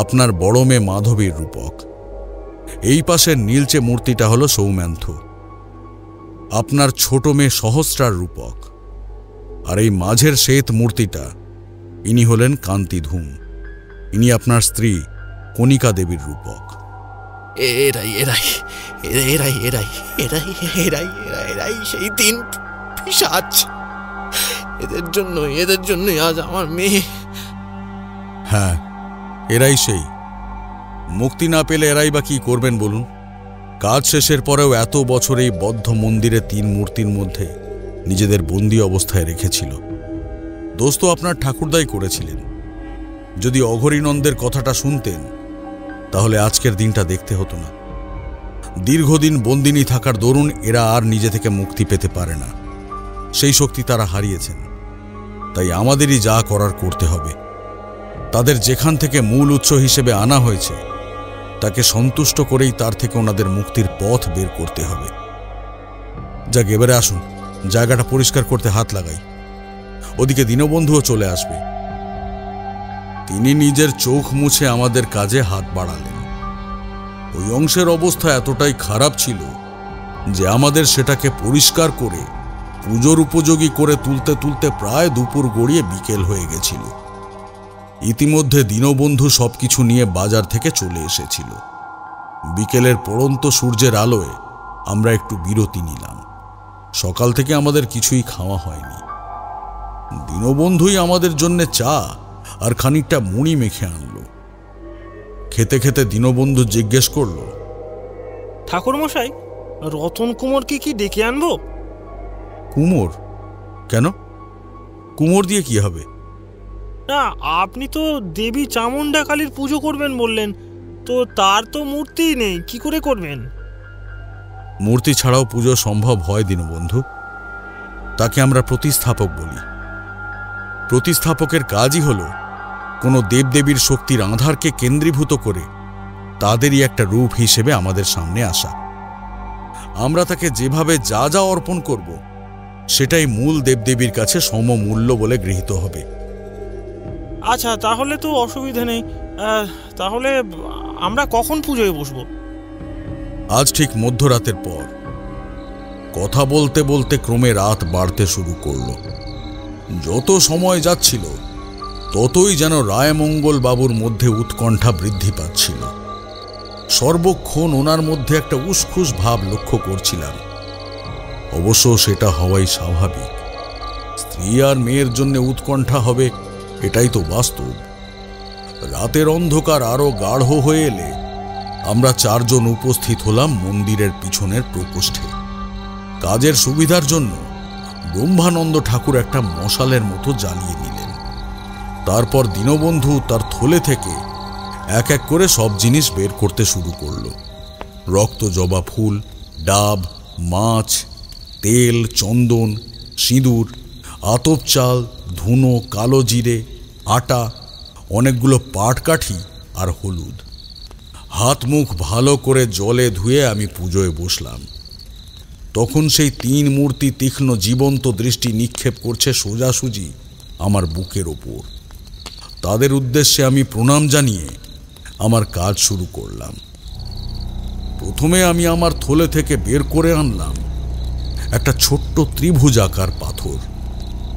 আপনার বড় মেয়ে মাধবীর রূপক। এই পাশের নীলচে মূর্তিটা হলো সৌম্যান্থ, আপনার ছোট মেয়ে সহস্রার রূপক। আর এই মাঝের শ্বেত মূর্তিটা, ইনি হলেন কান্তিধূম, ইনি আপনার স্ত্রী কণিকা দেবীর রূপক। এরাই এরাই এরাই এরাই এরাই এরাই এরাই সেই 3 পিশাচ। এদের জন্য আজ আমার মেয়ে। হ্যাঁ, এরাই সেই। মুক্তি না পেলে এরাই বা কি করবেন বলুন? কাজ শেষের পরেও এত বছর এই বদ্ধ মন্দিরে 3 মূর্তির মধ্যে নিজেদের বন্দী অবস্থায় রেখেছিল। দোস্ত আপনার ঠাকুরদাই করেছিলেন। যদি অঘরীনন্দের কথাটা শুনতেন তাহলে আজকের দিনটা দেখতে হতো না। দীর্ঘদিন বন্দিনী থাকার দরুন এরা আর নিজে থেকে মুক্তি পেতে পারে না, সেই শক্তি তারা হারিয়েছেন। তাই আমাদেরই যা করার করতে হবে। তাদের যেখান থেকে মূল উৎস হিসেবে আনা হয়েছে তাকে সন্তুষ্ট করেই তার থেকে ওনাদের মুক্তির পথ বের করতে হবে। যাক, এবারে আসুন জায়গাটা পরিষ্কার করতে হাত লাগাই। ওদিকে দীনবন্ধুও চলে আসবে। তিনি নিজের চোখ মুছে আমাদের কাজে হাত বাড়ালেন। ওই অংশের অবস্থা এতটাই খারাপ ছিল যে আমাদের সেটাকে পরিষ্কার করে পুজোর উপযোগী করে তুলতে তুলতে প্রায় দুপুর গড়িয়ে বিকেল হয়ে গেছিল। ইতিমধ্যে দীনবন্ধু সবকিছু নিয়ে বাজার থেকে চলে এসেছিল। বিকেলের পড়ন্ত সূর্যের আলোয় আমরা একটু বিরতি নিলাম। সকাল থেকে আমাদের কিছুই খাওয়া হয়নি। দীনবন্ধুই আমাদের জন্য চা আর খানিকটা মুড়ি মেখে আনলো। খেতে খেতে দীনবন্ধু জিজ্ঞেস করল, ঠাকুরমশাই, রতন কুমোর কি ডেকে আনবো? কুমোর? কেন? কুমোর দিয়ে কি হবে? না, আপনি তো দেবী চামুণ্ডা কালীর পুজো করবেন বললেন, তো তার তো মূর্তি নেই, কি করে করবেন? মূর্তি ছাড়াও পুজো সম্ভব হয় দীনবন্ধু। তাকে আমরা প্রতিস্থাপক বলি। প্রতিস্থাপকের কাজই হল কোনো দেবদেবীর শক্তির আধারকে কেন্দ্রীভূত করে তাদেরই একটা রূপ হিসেবে আমাদের সামনে আসা। আমরা তাকে যেভাবে যা যা অর্পণ করব সেটাই মূল দেবদেবীর কাছে সমমূল্য বলে গৃহীত হবে। আচ্ছা, তাহলে তো অসুবিধা নেই। তাহলে আমরা কখন পুজোয় বসবো? আজ ঠিক মধ্যরাতের পর। কথা বলতে বলতে ক্রমে রাত বাড়তে শুরু করল। যত সময় যাচ্ছিল ততই যেন রায়মঙ্গল বাবুর মধ্যে উৎকণ্ঠা বৃদ্ধি পাচ্ছিল। সর্বক্ষণ ওনার মধ্যে একটা উসখুস ভাব লক্ষ্য করছিলাম। অবশ্য সেটা হওয়াই স্বাভাবিক। স্ত্রী আর মেয়ের জন্য উৎকণ্ঠা হবে, এটাই তো বাস্তব। রাতের অন্ধকার আরো গাঢ় হয়ে এলে আমরা চারজন উপস্থিত হলাম মন্দিরের পিছনের প্রকোষ্ঠে। কাজের সুবিধার জন্য ব্রহ্মানন্দ ঠাকুর একটা মশালের মতো জ্বালিয়ে দিলেন। তারপর দীনবন্ধু তার থলে থেকে এক এক করে সব জিনিস বের করতে শুরু করল। রক্ত জবা ফুল, ডাব, মাছ, তেল, চন্দন, সিঁদুর, আতপ চাল, ধুনো, কালো জিরে, আটা, অনেকগুলো পাটকাঠি আর হলুদ। হাত মুখ ভালো করে জলে ধুয়ে আমি পুজোয় বসলাম। তখন সেই তিন মূর্তি তীক্ষ্ণ জীবন্ত দৃষ্টি নিক্ষেপ করছে সোজাসুজি আমার বুকের ওপর। তাদের উদ্দেশ্যে আমি প্রণাম জানিয়ে আমার কাজ শুরু করলাম। প্রথমে আমি আমার থলে থেকে বের করে আনলাম একটা ছোট্ট ত্রিভুজাকার পাথর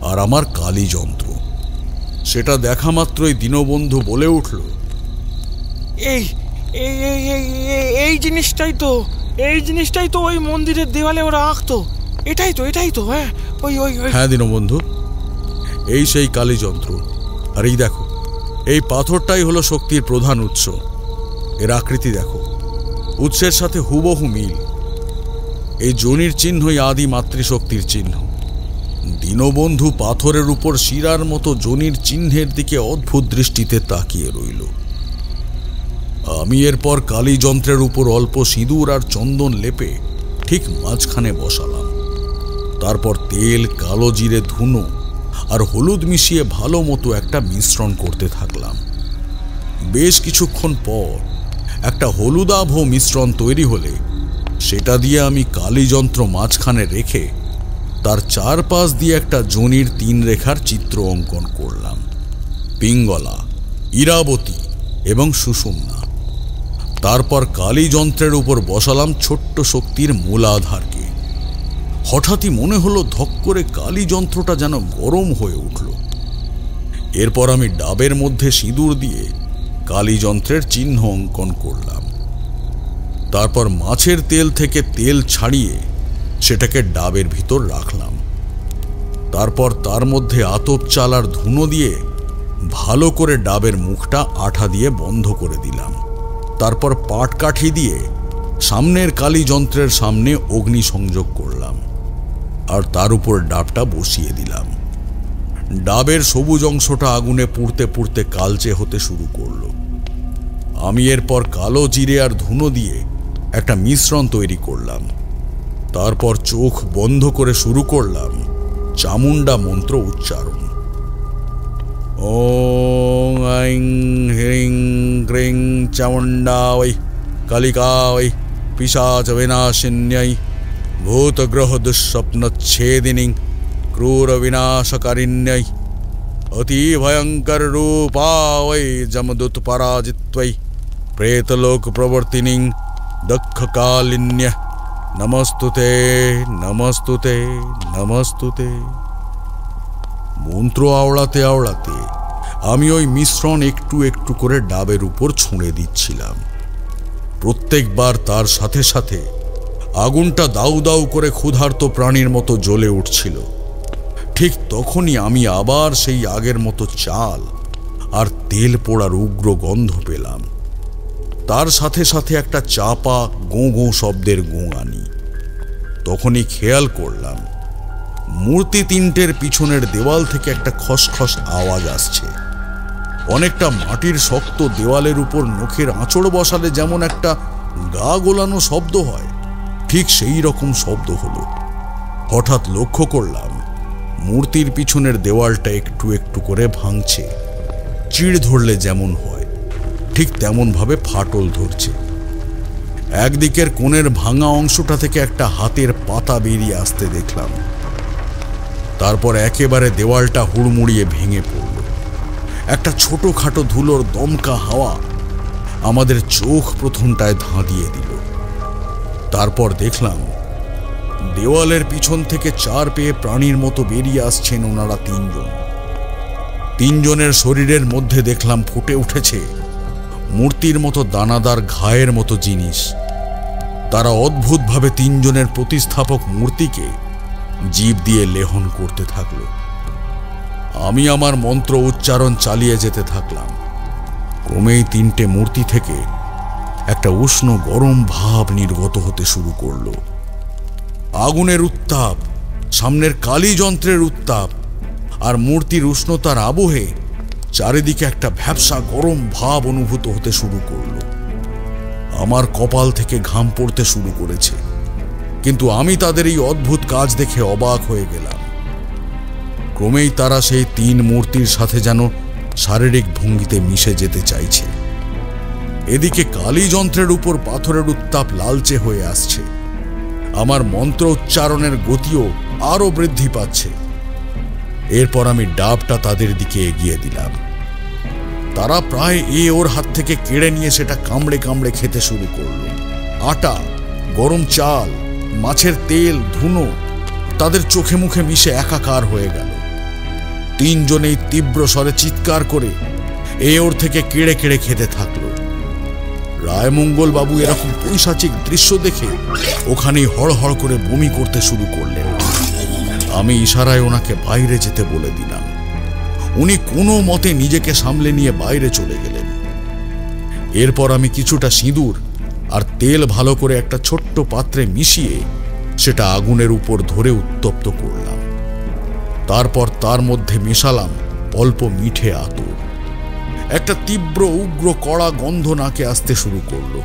আর আমার কালী যন্ত্র। সেটা দেখা মাত্রই দীনবন্ধু বলে উঠল, এই এই জিনিসটাই তো ওই মন্দিরের দেওয়ালে ওরা আঁকতো। এটাই তো হ্যাঁ, ওই হ্যাঁ দীনবন্ধু, এই সেই কালী যন্ত্র। আর এই দেখো, এই পাথরটাই হলো শক্তির প্রধান উৎস। এর আকৃতি দেখো, উৎসের সাথে হুবহু মিল। এই যোনির চিহ্নই আদি মাতৃশক্তির চিহ্ন। দীনবন্ধু পাথরের উপর শিরার মতো যোনির চিহ্নের দিকে অদ্ভুত দৃষ্টিতে তাকিয়ে রইল। আমি এরপর কালী যন্ত্রের উপর অল্প সিঁদুর আর চন্দন লেপে ঠিক মাঝখানে বসালাম। তারপর তেল, কালো জিরে, ধুনো আর হলুদ মিশিয়ে ভালো মতো একটা মিশ্রণ করতে থাকলাম। বেশ কিছুক্ষণ পর একটা হলুদাভ মিশ্রণ তৈরি হলে সেটা দিয়ে আমি কালী যন্ত্র মাঝখানে রেখে তার চারপাশ দিয়ে একটা যোনির 3 রেখার চিত্র অঙ্কন করলাম। পিঙ্গলা, ইরাবতী এবং সুষুম্না। তারপর কালী যন্ত্রের উপর বসালাম ছোট্ট শক্তির মূলাধারকে। হঠাৎই মনে হলো ধক করে কালী যন্ত্রটা যেন গরম হয়ে উঠল। এরপর আমি ডাবের মধ্যে সিঁদুর দিয়ে কালী যন্ত্রের চিহ্ন অঙ্কন করলাম। তারপর মাছের তেল থেকে তেল ছাড়িয়ে সেটাকে ডাবের ভিতর রাখলাম। তারপর তার মধ্যে আতপ চাল আর ধুনো দিয়ে ভালো করে ডাবের মুখটা আঠা দিয়ে বন্ধ করে দিলাম। তারপর পাটকাঠি দিয়ে সামনের কালী যন্ত্রের সামনে অগ্নি সংযোগ করলাম আর তার উপর ডাবটা বসিয়ে দিলাম। ডাবের সবুজ অংশটা আগুনে পুড়তে পুড়তে কালচে হতে শুরু করলো। আমি এরপর কালো জিরে আর ধুনো দিয়ে একটা মিশ্রণ তৈরি করলাম। তারপর চোখ বন্ধ করে শুরু করলাম চামুন্ডা মন্ত্র উচ্চারণ। ওং আইং হ্রিং ক্রিং চামুন্ডায় কালিকায় পিশাচ বিনাশিন্যై ভূতগ্রহ দুঃস্বপ্নচ্ছেদিনী ক্রূর বিনাশকারিণ্যై অতি ভয়ঙ্কর রূপায় যমদূত পরাজিত্বৈ প্রেতলোক প্রবর্তিনী দক্ষকালিন্য নমস্তুতে নমস্তুতে নমস্তুতে। মন্ত্র আওড়াতে আওড়াতে আমি ওই মিশ্রণ একটু একটু করে ডাবের উপর ছুঁড়ে দিচ্ছিলাম। প্রত্যেকবার তার সাথে সাথে আগুনটা দাউ দাউ করে ক্ষুধার্ত প্রাণীর মতো জ্বলে উঠছিল। ঠিক তখনই আমি আবার সেই আগের মতো চাল আর তেল পোড়ার উগ্র গন্ধ পেলাম। তার সাথে সাথে একটা চাপা গোঁ গোঁ শব্দের গোঙানি। তখনই খেয়াল করলাম মূর্তি 3টের পিছনের দেওয়াল থেকে একটা খসখস আওয়াজ আসছে। অনেকটা মাটির শক্ত দেওয়ালের উপর নখের আঁচড় বসালে যেমন একটা গা গোলানো শব্দ হয়, ঠিক সেই রকম শব্দ হলো। হঠাৎ লক্ষ্য করলাম মূর্তির পিছনের দেওয়ালটা একটু একটু করে ভাঙছে। চিড় ধরলে যেমন হয় ঠিক তেমন ভাবে ফাটল ধরছে। একদিকের কোণের ভাঙা অংশটা থেকে একটা হাতের পাতা বেরিয়ে আসতে দেখলাম। তারপর একেবারে দেওয়ালটা হুড়মুড়িয়ে ভেঙে পড়ল। একটা ছোটখাটো ধুলোর দমকা হাওয়া আমাদের চোখ প্রথমটায় ধাঁধিয়ে দিল। তারপর দেখলাম দেওয়ালের পিছন থেকে চার পেয়ে প্রাণীর মতো বেরিয়ে আসছেন ওনারা তিনজন। তিনজনের শরীরের মধ্যে দেখলাম ফুটে উঠেছে মূর্তির মতো দানাদার ঘায়ের মতো জিনিস। তারা অদ্ভুতভাবে তিনজনের প্রতিস্থাপক মূর্তিকে জীব দিয়ে লেহন করতে থাকল। আমি আমার মন্ত্র উচ্চারণ চালিয়ে যেতে থাকলাম। ক্রমেই তিনটে মূর্তি থেকে একটা উষ্ণ গরম ভাব নির্গত হতে শুরু করল। আগুনের উত্তাপ, সামনের কালী যন্ত্রের উত্তাপ আর মূর্তির উষ্ণতার আবহে চারিদিকে একটা ভ্যাপসা গরম ভাব অনুভূত হতে শুরু করল। আমার কপাল থেকে ঘাম পড়তে শুরু করেছে, কিন্তু আমি তাদের এই অদ্ভুত কাজ দেখে অবাক হয়ে গেলাম। ক্রমেই তারা সেই তিন মূর্তির সাথে যেন শারীরিক ভঙ্গিতে মিশে যেতে চাইছে। এদিকে কালী যন্ত্রের উপর পাথরের উত্তাপ লালচে হয়ে আসছে। আমার মন্ত্র উচ্চারণের গতিও আরো বৃদ্ধি পাচ্ছে। এরপর আমি ডাবটা তাদের দিকে এগিয়ে দিলাম। তারা প্রায় ওর হাত থেকে কেড়ে নিয়ে সেটা কামড়ে কামড়ে খেতে শুরু করল। আটা, গরম চাল, মাছের তেল, ধুনো তাদের চোখে মুখে মিশে একাকার হয়ে গেল। তিনজনেই তীব্র স্বরে চিৎকার করে ওর থেকে কেড়ে কেড়ে খেতে থাকলো। রায়মঙ্গল বাবু এরকম পৈশাচিক দৃশ্য দেখে ওখানেই হড়হড় করে বমি করতে শুরু করলেন। আমি ইশারায় ওনাকে বাইরে যেতে বলে দিলাম। উনি কোনো মতে নিজেকে সামলে নিয়ে বাইরে চলে গেলেন। এরপর আমি কিছুটা সিঁদুর আর তেল ভালো করে একটা ছোট্ট পাত্রে মিশিয়ে সেটা আগুনের উপর ধরে উত্তপ্ত করলাম। তারপর তার মধ্যে মেশালাম অল্প মিঠে আতর। একটা তীব্র উগ্র কড়া গন্ধ নাকে আসতে শুরু করলো।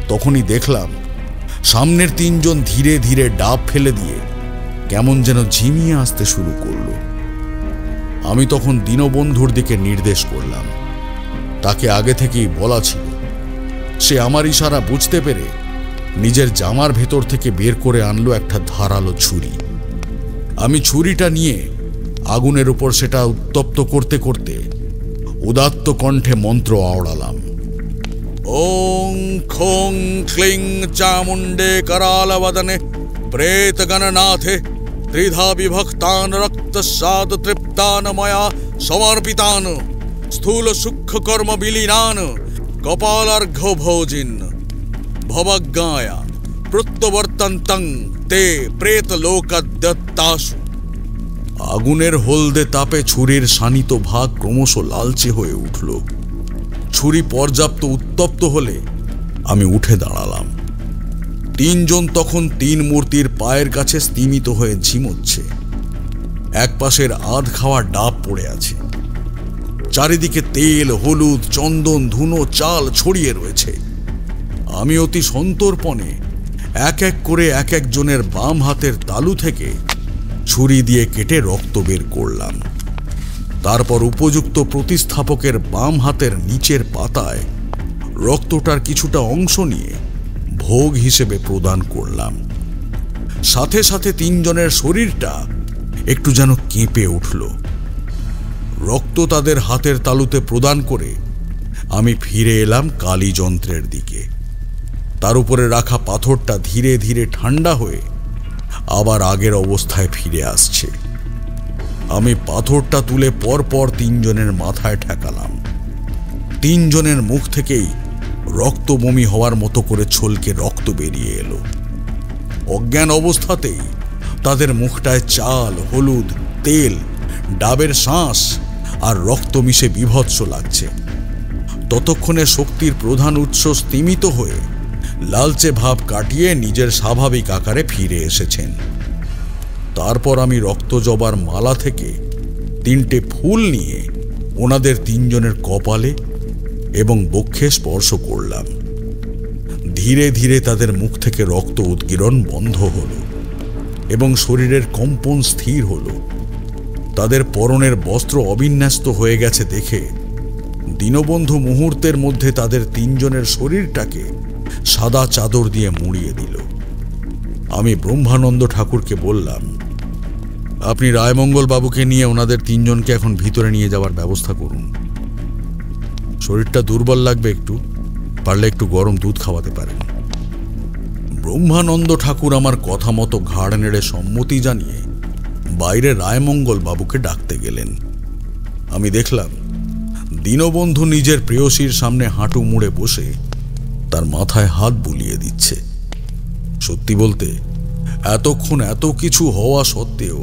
তখনই দেখলাম সামনের তিনজন ধীরে ধীরে ডাব ফেলে দিয়ে কেমন যেন ঝিমিয়ে আসতে শুরু করলো। আমি তখন দীনবন্ধুর দিকে নির্দেশ করলাম। তাকে আগে থেকেই বলা ছিল। সে আমার ইশারা বুঝতে পেরে নিজের জামার ভেতর থেকে বের করে আনলো একটা ধারালো ছুরি। আমি ছুরিটা নিয়ে আগুনের উপর সেটা উত্তপ্ত করতে করতে উদাত্ত কণ্ঠে মন্ত্র আওড়ালাম। ওং খোং ক্লিং চামুণ্ডে करालवदने प्रेत गणनाथे त्रिधा विभक्तान रक्तस्वाद तृप्तान मया समर्पितान स्थूल सूक्ष्म कर्म विलीनान कपालार्घ्य भोजिन भवज्ञाया प्रत्यवर्तन्तं ते प्रेत लोकद्यत्तासु। আগুনের হলদে তাপে ছুরির শানিত ভাগ ক্রমশ লালচে হয়ে উঠল। ছুরি পর্যাপ্ত উত্তপ্ত হলে আমি উঠে দাঁড়ালাম। তিনজন তখন তিন মূর্তির পায়ের কাছে স্তিমিত হয়ে ঝিমোচ্ছে। এক পাশের আধ খাওয়া ডাব পড়ে আছে। চারিদিকে তেল, হলুদ, চন্দন, ধুনো, চাল ছড়িয়ে রয়েছে। আমি অতি সন্তর্পণে এক এক করে এক একজনের বাম হাতের তালু থেকে ছুরি দিয়ে কেটে রক্ত বের করলাম। তারপর উপযুক্ত প্রতিস্থাপকের বাম হাতের নিচের পাতায় রক্তটার কিছুটা অংশ নিয়ে ভোগ হিসেবে প্রদান করলাম। সাথে সাথে তিনজনের শরীরটা একটু যেন কেঁপে উঠল। রক্ত তাদের হাতের তালুতে প্রদান করে আমি ফিরে এলাম কালী যন্ত্রের দিকে। তার উপরে রাখা পাথরটা ধীরে ধীরে ঠান্ডা হয়ে আবার আগের অবস্থায় ফিরে আসছে। আমি পাথরটা তুলে পরপর তিনজনের মাথায় ঠেকালাম। তিনজনের মুখ থেকেই রক্ত বমি হওয়ার মতো করে ছলকে রক্ত বেরিয়ে এলো। অজ্ঞান অবস্থাতেই তাদের মুখটায় চাল, হলুদ, তেল, ডাবের শাঁস আর রক্ত মিশে বিভৎস লাগছে। ততক্ষণে শক্তির প্রধান উৎস স্তিমিত হয়ে লালচে ভাব কাটিয়ে নিজের স্বাভাবিক আকারে ফিরে এসেছেন। তারপর আমি রক্তজবার মালা থেকে তিনটে ফুল নিয়ে ওনাদের তিনজনের কপালে এবং বক্ষে স্পর্শ করলাম। ধীরে ধীরে তাদের মুখ থেকে রক্ত উদ্গীরণ বন্ধ হলো এবং শরীরের কম্পন স্থির হলো। তাদের পরনের বস্ত্র অবিন্যস্ত হয়ে গেছে দেখে দীনবন্ধু মুহূর্তের মধ্যে তাদের তিনজনের শরীরটাকে সাদা চাদর দিয়ে মুড়িয়ে দিল। আমি ব্রহ্মানন্দ ঠাকুরকে বললাম, আপনি রায়মঙ্গল বাবুকে নিয়ে ওনাদের তিনজনকে এখন ভিতরে নিয়ে যাওয়ার ব্যবস্থা করুন। শরীরটা দুর্বল লাগবে, একটু পারলে একটু গরম দুধ খাওয়াতে পারেন। ব্রহ্মানন্দ ঠাকুর আমার কথা মতো ঘাড় নেড়ে সম্মতি জানিয়ে বাইরে রায়মঙ্গল বাবুকে ডাকতে গেলেন। আমি দেখলাম দীনবন্ধু নিজের প্রেয়সীর সামনে হাঁটু মুড়ে বসে তার মাথায় হাত বুলিয়ে দিচ্ছে। সত্যি বলতে এতক্ষণ এত কিছু হওয়া সত্ত্বেও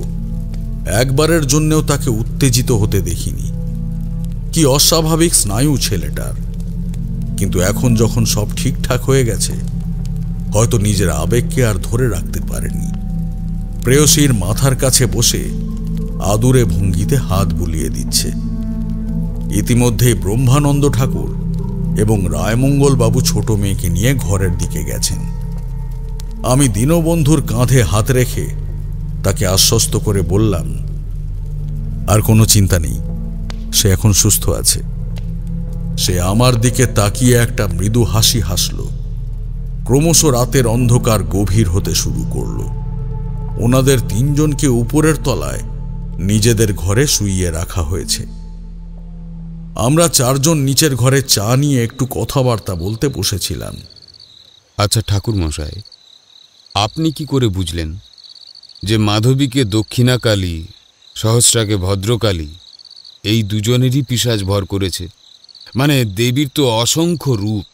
একবারের জন্যও তাকে উত্তেজিত হতে দেখিনি। কি অস্বাভাবিক স্নায়ু ছেলেটার! কিন্তু এখন যখন সব ঠিকঠাক হয়ে গেছে, হয়তো নিজের আবেগকে আর ধরে রাখতে পারেনি। প্রেয়সীর মাথার কাছে বসে আদুরে ভঙ্গিতে হাত বুলিয়ে দিচ্ছে। ইতিমধ্যেই ব্রহ্মানন্দ ঠাকুর এবং রায়মঙ্গল বাবু ছোট মেয়েকে নিয়ে ঘরের দিকে গেছেন। আমি দীনবন্ধুর কাঁধে হাত রেখে তাকে আশ্বস্ত করে বললাম, আর কোনো চিন্তা নেই, সে এখন সুস্থ আছে। সে আমার দিকে তাকিয়ে একটা মৃদু হাসি হাসল। ক্রমশ রাতের অন্ধকার গভীর হতে শুরু করল। ওনাদের তিনজনকে উপরের তলায় নিজেদের ঘরে শুইয়ে রাখা হয়েছে। আমরা চারজন নিচের ঘরে চা নিয়ে একটু কথাবার্তা বলতে বসেছিলাম। আচ্ছা ঠাকুর মশাই, আপনি কি করে বুঝলেন যে মাধবীকে দক্ষিণাকালী, সহস্রাকে ভদ্রকালী, এই দুজনেরই পিশাচ ভর করেছে? মানে দেবীর তো অসংখ্য রূপ,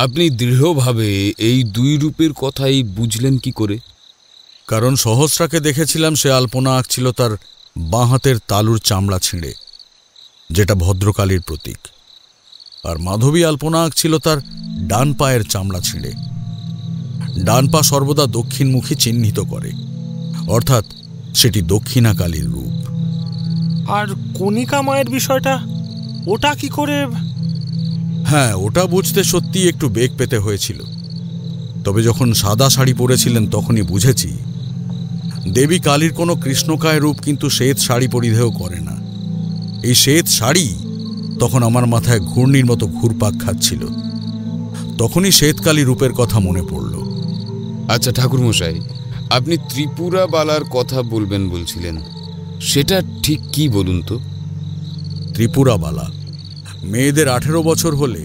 আপনি দৃঢ়ভাবে এই দুই রূপের কথাই বুঝলেন কি করে? কারণ সহস্রাকে দেখেছিলাম সে আলপনা আঁকছিল তার বাঁ হাতের তালুর চামড়া ছিঁড়ে, যেটা ভদ্রকালীর প্রতীক, আর মাধবী আলপনা আঁকছিল তার ডান পায়ের চামড়া ছিঁড়ে। ডান পা সর্বদা দক্ষিণমুখী চিহ্নিত করে, অর্থাৎ সেটি দক্ষিণাকালীর রূপ। আর কণিকা মায়ের বিষয়টা, ওটা কি করে? হ্যাঁ, ওটা বুঝতে সত্যি একটু বেগ পেতে হয়েছিল। তবে যখন সাদা শাড়ি পরেছিলেন তখনই বুঝেছি দেবী কালীর কোনো কৃষ্ণকায় রূপ কিন্তু শ্বেত শাড়ি পরিধেয় করে না। এই শ্বেত শাড়ি তখন আমার মাথায় ঘূর্ণির মতো ঘুরপাক খাচ্ছিল। তখনই শ্বেতকালী রূপের কথা মনে পড়ল। আচ্ছা ঠাকুর মশাই, আপনি ত্রিপুরা বালার কথা বলবেন বলছিলেন, সেটা ঠিক কি বলুন তো? ত্রিপুরা বালা মেয়েদের 18 বছর হলে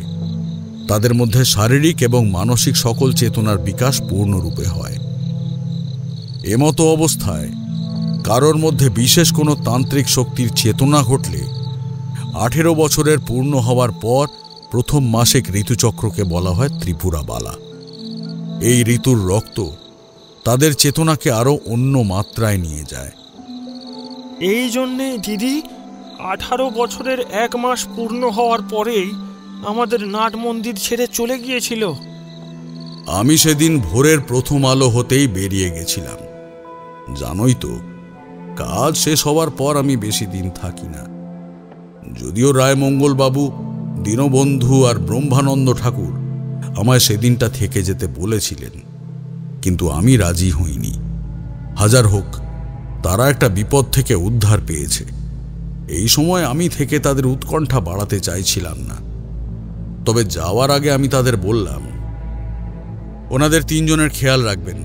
তাদের মধ্যে শারীরিক এবং মানসিক সকল চেতনার বিকাশ পূর্ণরূপে হয়। এমতো অবস্থায় কারোর মধ্যে বিশেষ কোনো তান্ত্রিক শক্তির চেতনা ঘটলে 18 বছরের পূর্ণ হওয়ার পর প্রথম মাসিক ঋতুচক্রকে বলা হয় ত্রিপুরা বালা। এই ঋতুর রক্ত তাদের চেতনাকে আরো অন্য মাত্রায় নিয়ে যায়। এই জন্যে দিদি 18 বছরের 1 মাস পূর্ণ হওয়ার পরেই আমাদের নাট মন্দির ছেড়ে চলে গিয়েছিল। আমি সেদিন ভোরের প্রথম আলো হতেই বেরিয়ে গেছিলাম। জানোই তো, কাজ শেষ হওয়ার পর আমি বেশি দিন থাকি না। যদিও রায়মঙ্গল বাবু, দীনবন্ধু আর ব্রহ্মানন্দ ঠাকুর আমায় সেদিনটা থেকে যেতে বলেছিলেন, কিন্তু আমি রাজি হইনি। হাজার হোক, তারা একটা বিপদ থেকে উদ্ধার পেয়েছে। এই সময় আমি থেকে তাদের উৎকণ্ঠা বাড়াতে চাইছিলাম না। তবে যাওয়ার আগে আমি তাদের বললাম, ওনাদের তিনজনের খেয়াল রাখবেন,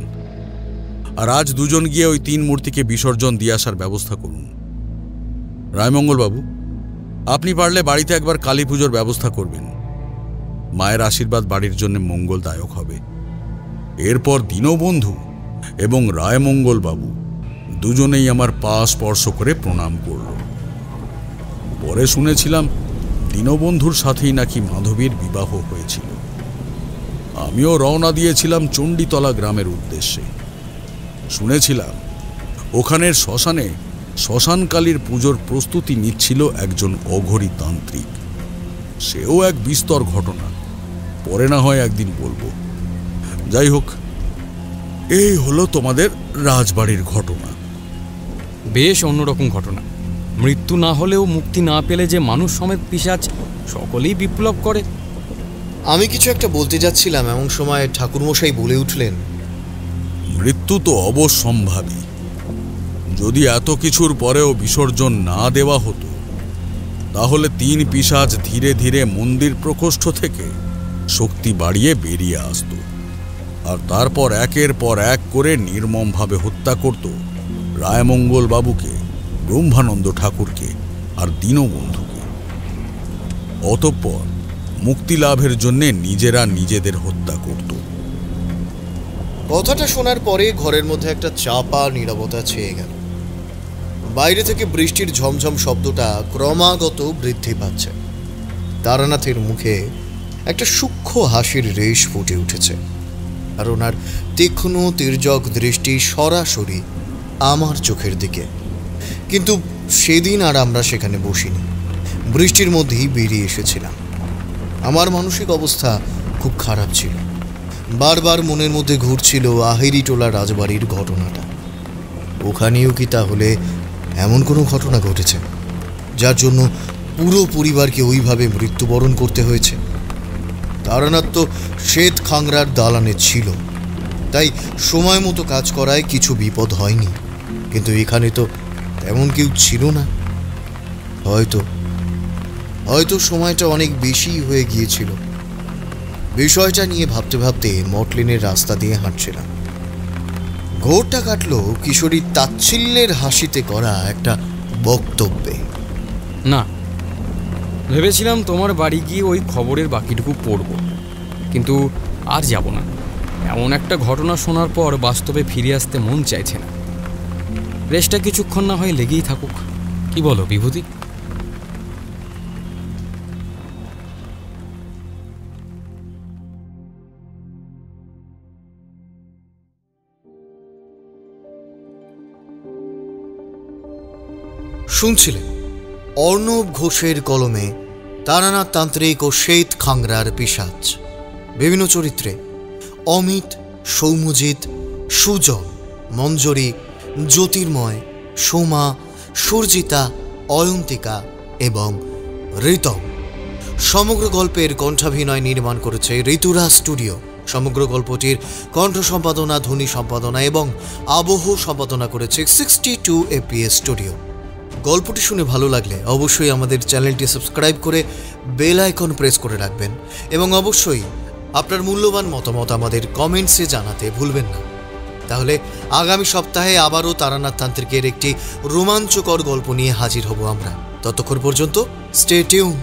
আর আজ দুজন গিয়ে ওই 3 মূর্তিকে বিসর্জন দিয়ে আসার ব্যবস্থা করুন। রায়মঙ্গল বাবু, আপনি পারলে বাড়িতে একবার কালী পুজোর ব্যবস্থা করবেন। মায়ের আশীর্বাদ বাড়ির জন্য মঙ্গলদায়ক হবে। এরপর দীনবন্ধু এবং রায়মঙ্গল বাবু দুজনেই আমার পা স্পর্শ করে প্রণাম করল। পরে শুনেছিলাম দীনবন্ধুর সাথেই নাকি মাধবীর বিবাহ হয়েছিল। আমিও রওনা দিয়েছিলাম চণ্ডীতলা গ্রামের উদ্দেশ্যে। শুনেছিলাম ওখানের শ্মশানে শ্মশানকালীর পুজোর প্রস্তুতি নিচ্ছিল একজন অঘরী তান্ত্রিক। সেও এক বিস্তর ঘটনা, পরে না হয় একদিন বলবো। যাই হোক, এই হলো তোমাদের রাজবাড়ির ঘটনা। বেশ অন্যরকম ঘটনা। মৃত্যু না হলেও মুক্তি না পেলে যে মানুষ সমেত পিশাচ সকলেই বিপ্লব করে। আমি কিছু একটা বলতে যাচ্ছিলাম, এমন সময় ঠাকুরমশাই বলে উঠলেন, মৃত্যু তো অবশ্যম্ভাবী। যদি এত কিছুর পরেও বিসর্জন না দেওয়া হতো তাহলে 3 পিশাচ ধীরে ধীরে মন্দির প্রকোষ্ঠ থেকে শক্তি বাড়িয়ে বেরিয়ে আসত, আর তারপর একের পর এক করে নির্মমভাবে হত্যা করত রায়মঙ্গল বাবুকে, ব্রহ্মানন্দ ঠাকুরকে আর দীনবন্ধুকে। অতঃপর মুক্তি লাভের জন্য নিজেরা নিজেদের হত্যা করত। কথাটা শোনার পরে ঘরের মধ্যে একটা চাপা নীরবতা ছেয়ে গেল। বাইরে থেকে বৃষ্টির ঝমঝম শব্দটা ক্রমাগত বৃদ্ধি পাচ্ছে। তারানাথের মুখে একটা সূক্ষ্ম হাসির রেশ ফুটে উঠেছে, আর ওনার তীক্ষ্ণ তির্যক দৃষ্টি সরাসরি আমার চোখের দিকে। কিন্তু সেদিন আর আমরা সেখানে বসিনি, বৃষ্টির মধ্যেই বেরিয়ে এসেছিলাম। আমার মানসিক অবস্থা খুব খারাপ ছিল। বারবার মনের মধ্যে ঘুরছিল আহিরিটোলা রাজবাড়ির ঘটনাটা। ওখানেও কি তাহলে এমন কোনো ঘটনা ঘটেছে যার জন্য পুরো পরিবারকে ওইভাবে মৃত্যুবরণ করতে হয়েছে? তারানাথ তো শ্বেত খাংরার দালানে ছিল, তাই সময় মতো কাজ করায় কিছু বিপদ হয়নি। কিন্তু এখানে তো তেমন কেউ ছিল না। হয়তো সময়টা অনেক বেশি হয়ে গিয়েছিল। বিষয়টা নিয়ে ভাবতে ভাবতে মটলিনের রাস্তা দিয়ে হাঁটছিলাম। ঘোরটা কাটল কিশোরীর তাচ্ছিল্যের হাসিতে করা একটা বক্তব্যে। না, ভেবেছিলাম তোমার বাড়ি গিয়ে ওই খবরের বাকিটুকু পড়ব, কিন্তু আর যাব না। এমন একটা ঘটনা শোনার পর বাস্তবে ফিরে আসতে মন চাইছে না। রেশটা কিছুক্ষণ না হয় লেগেই থাকুক, কি বলো বিভূতি? শুনছিলেন অর্ণব ঘোষের কলমে তারানাথ তান্ত্রিক ও শ্বেত খাংরার পিশাচ। বিভিন্ন চরিত্রে অমিত, সৌম্যজিৎ, সুজন, মঞ্জরি, জ্যোতির্ময়, সোমা, সুরজিতা, অয়ন্তিকা এবং ঋতম। সমগ্র গল্পের কণ্ঠাভিনয় নির্মাণ করেছে ঋতুরা স্টুডিও। সমগ্র গল্পটির কণ্ঠ সম্পাদনা, ধ্বনি সম্পাদনা এবং আবহ সম্পাদনা করেছে 62 APS স্টুডিও। গল্পটি শুনে ভালো লাগলে অবশ্যই আমাদের চ্যানেলটি সাবস্ক্রাইব করে বেল আইকন প্রেস করে রাখবেন, এবং অবশ্যই আপনার মূল্যবান মতামত আমাদের কমেন্টসে জানাতে ভুলবেন না। তাহলে আগামী সপ্তাহে আবারও তারানাথ তান্ত্রিকের একটি রোমাঞ্চকর গল্প নিয়ে হাজির হব আমরা। ততক্ষণ পর্যন্ত স্টে টিউনড।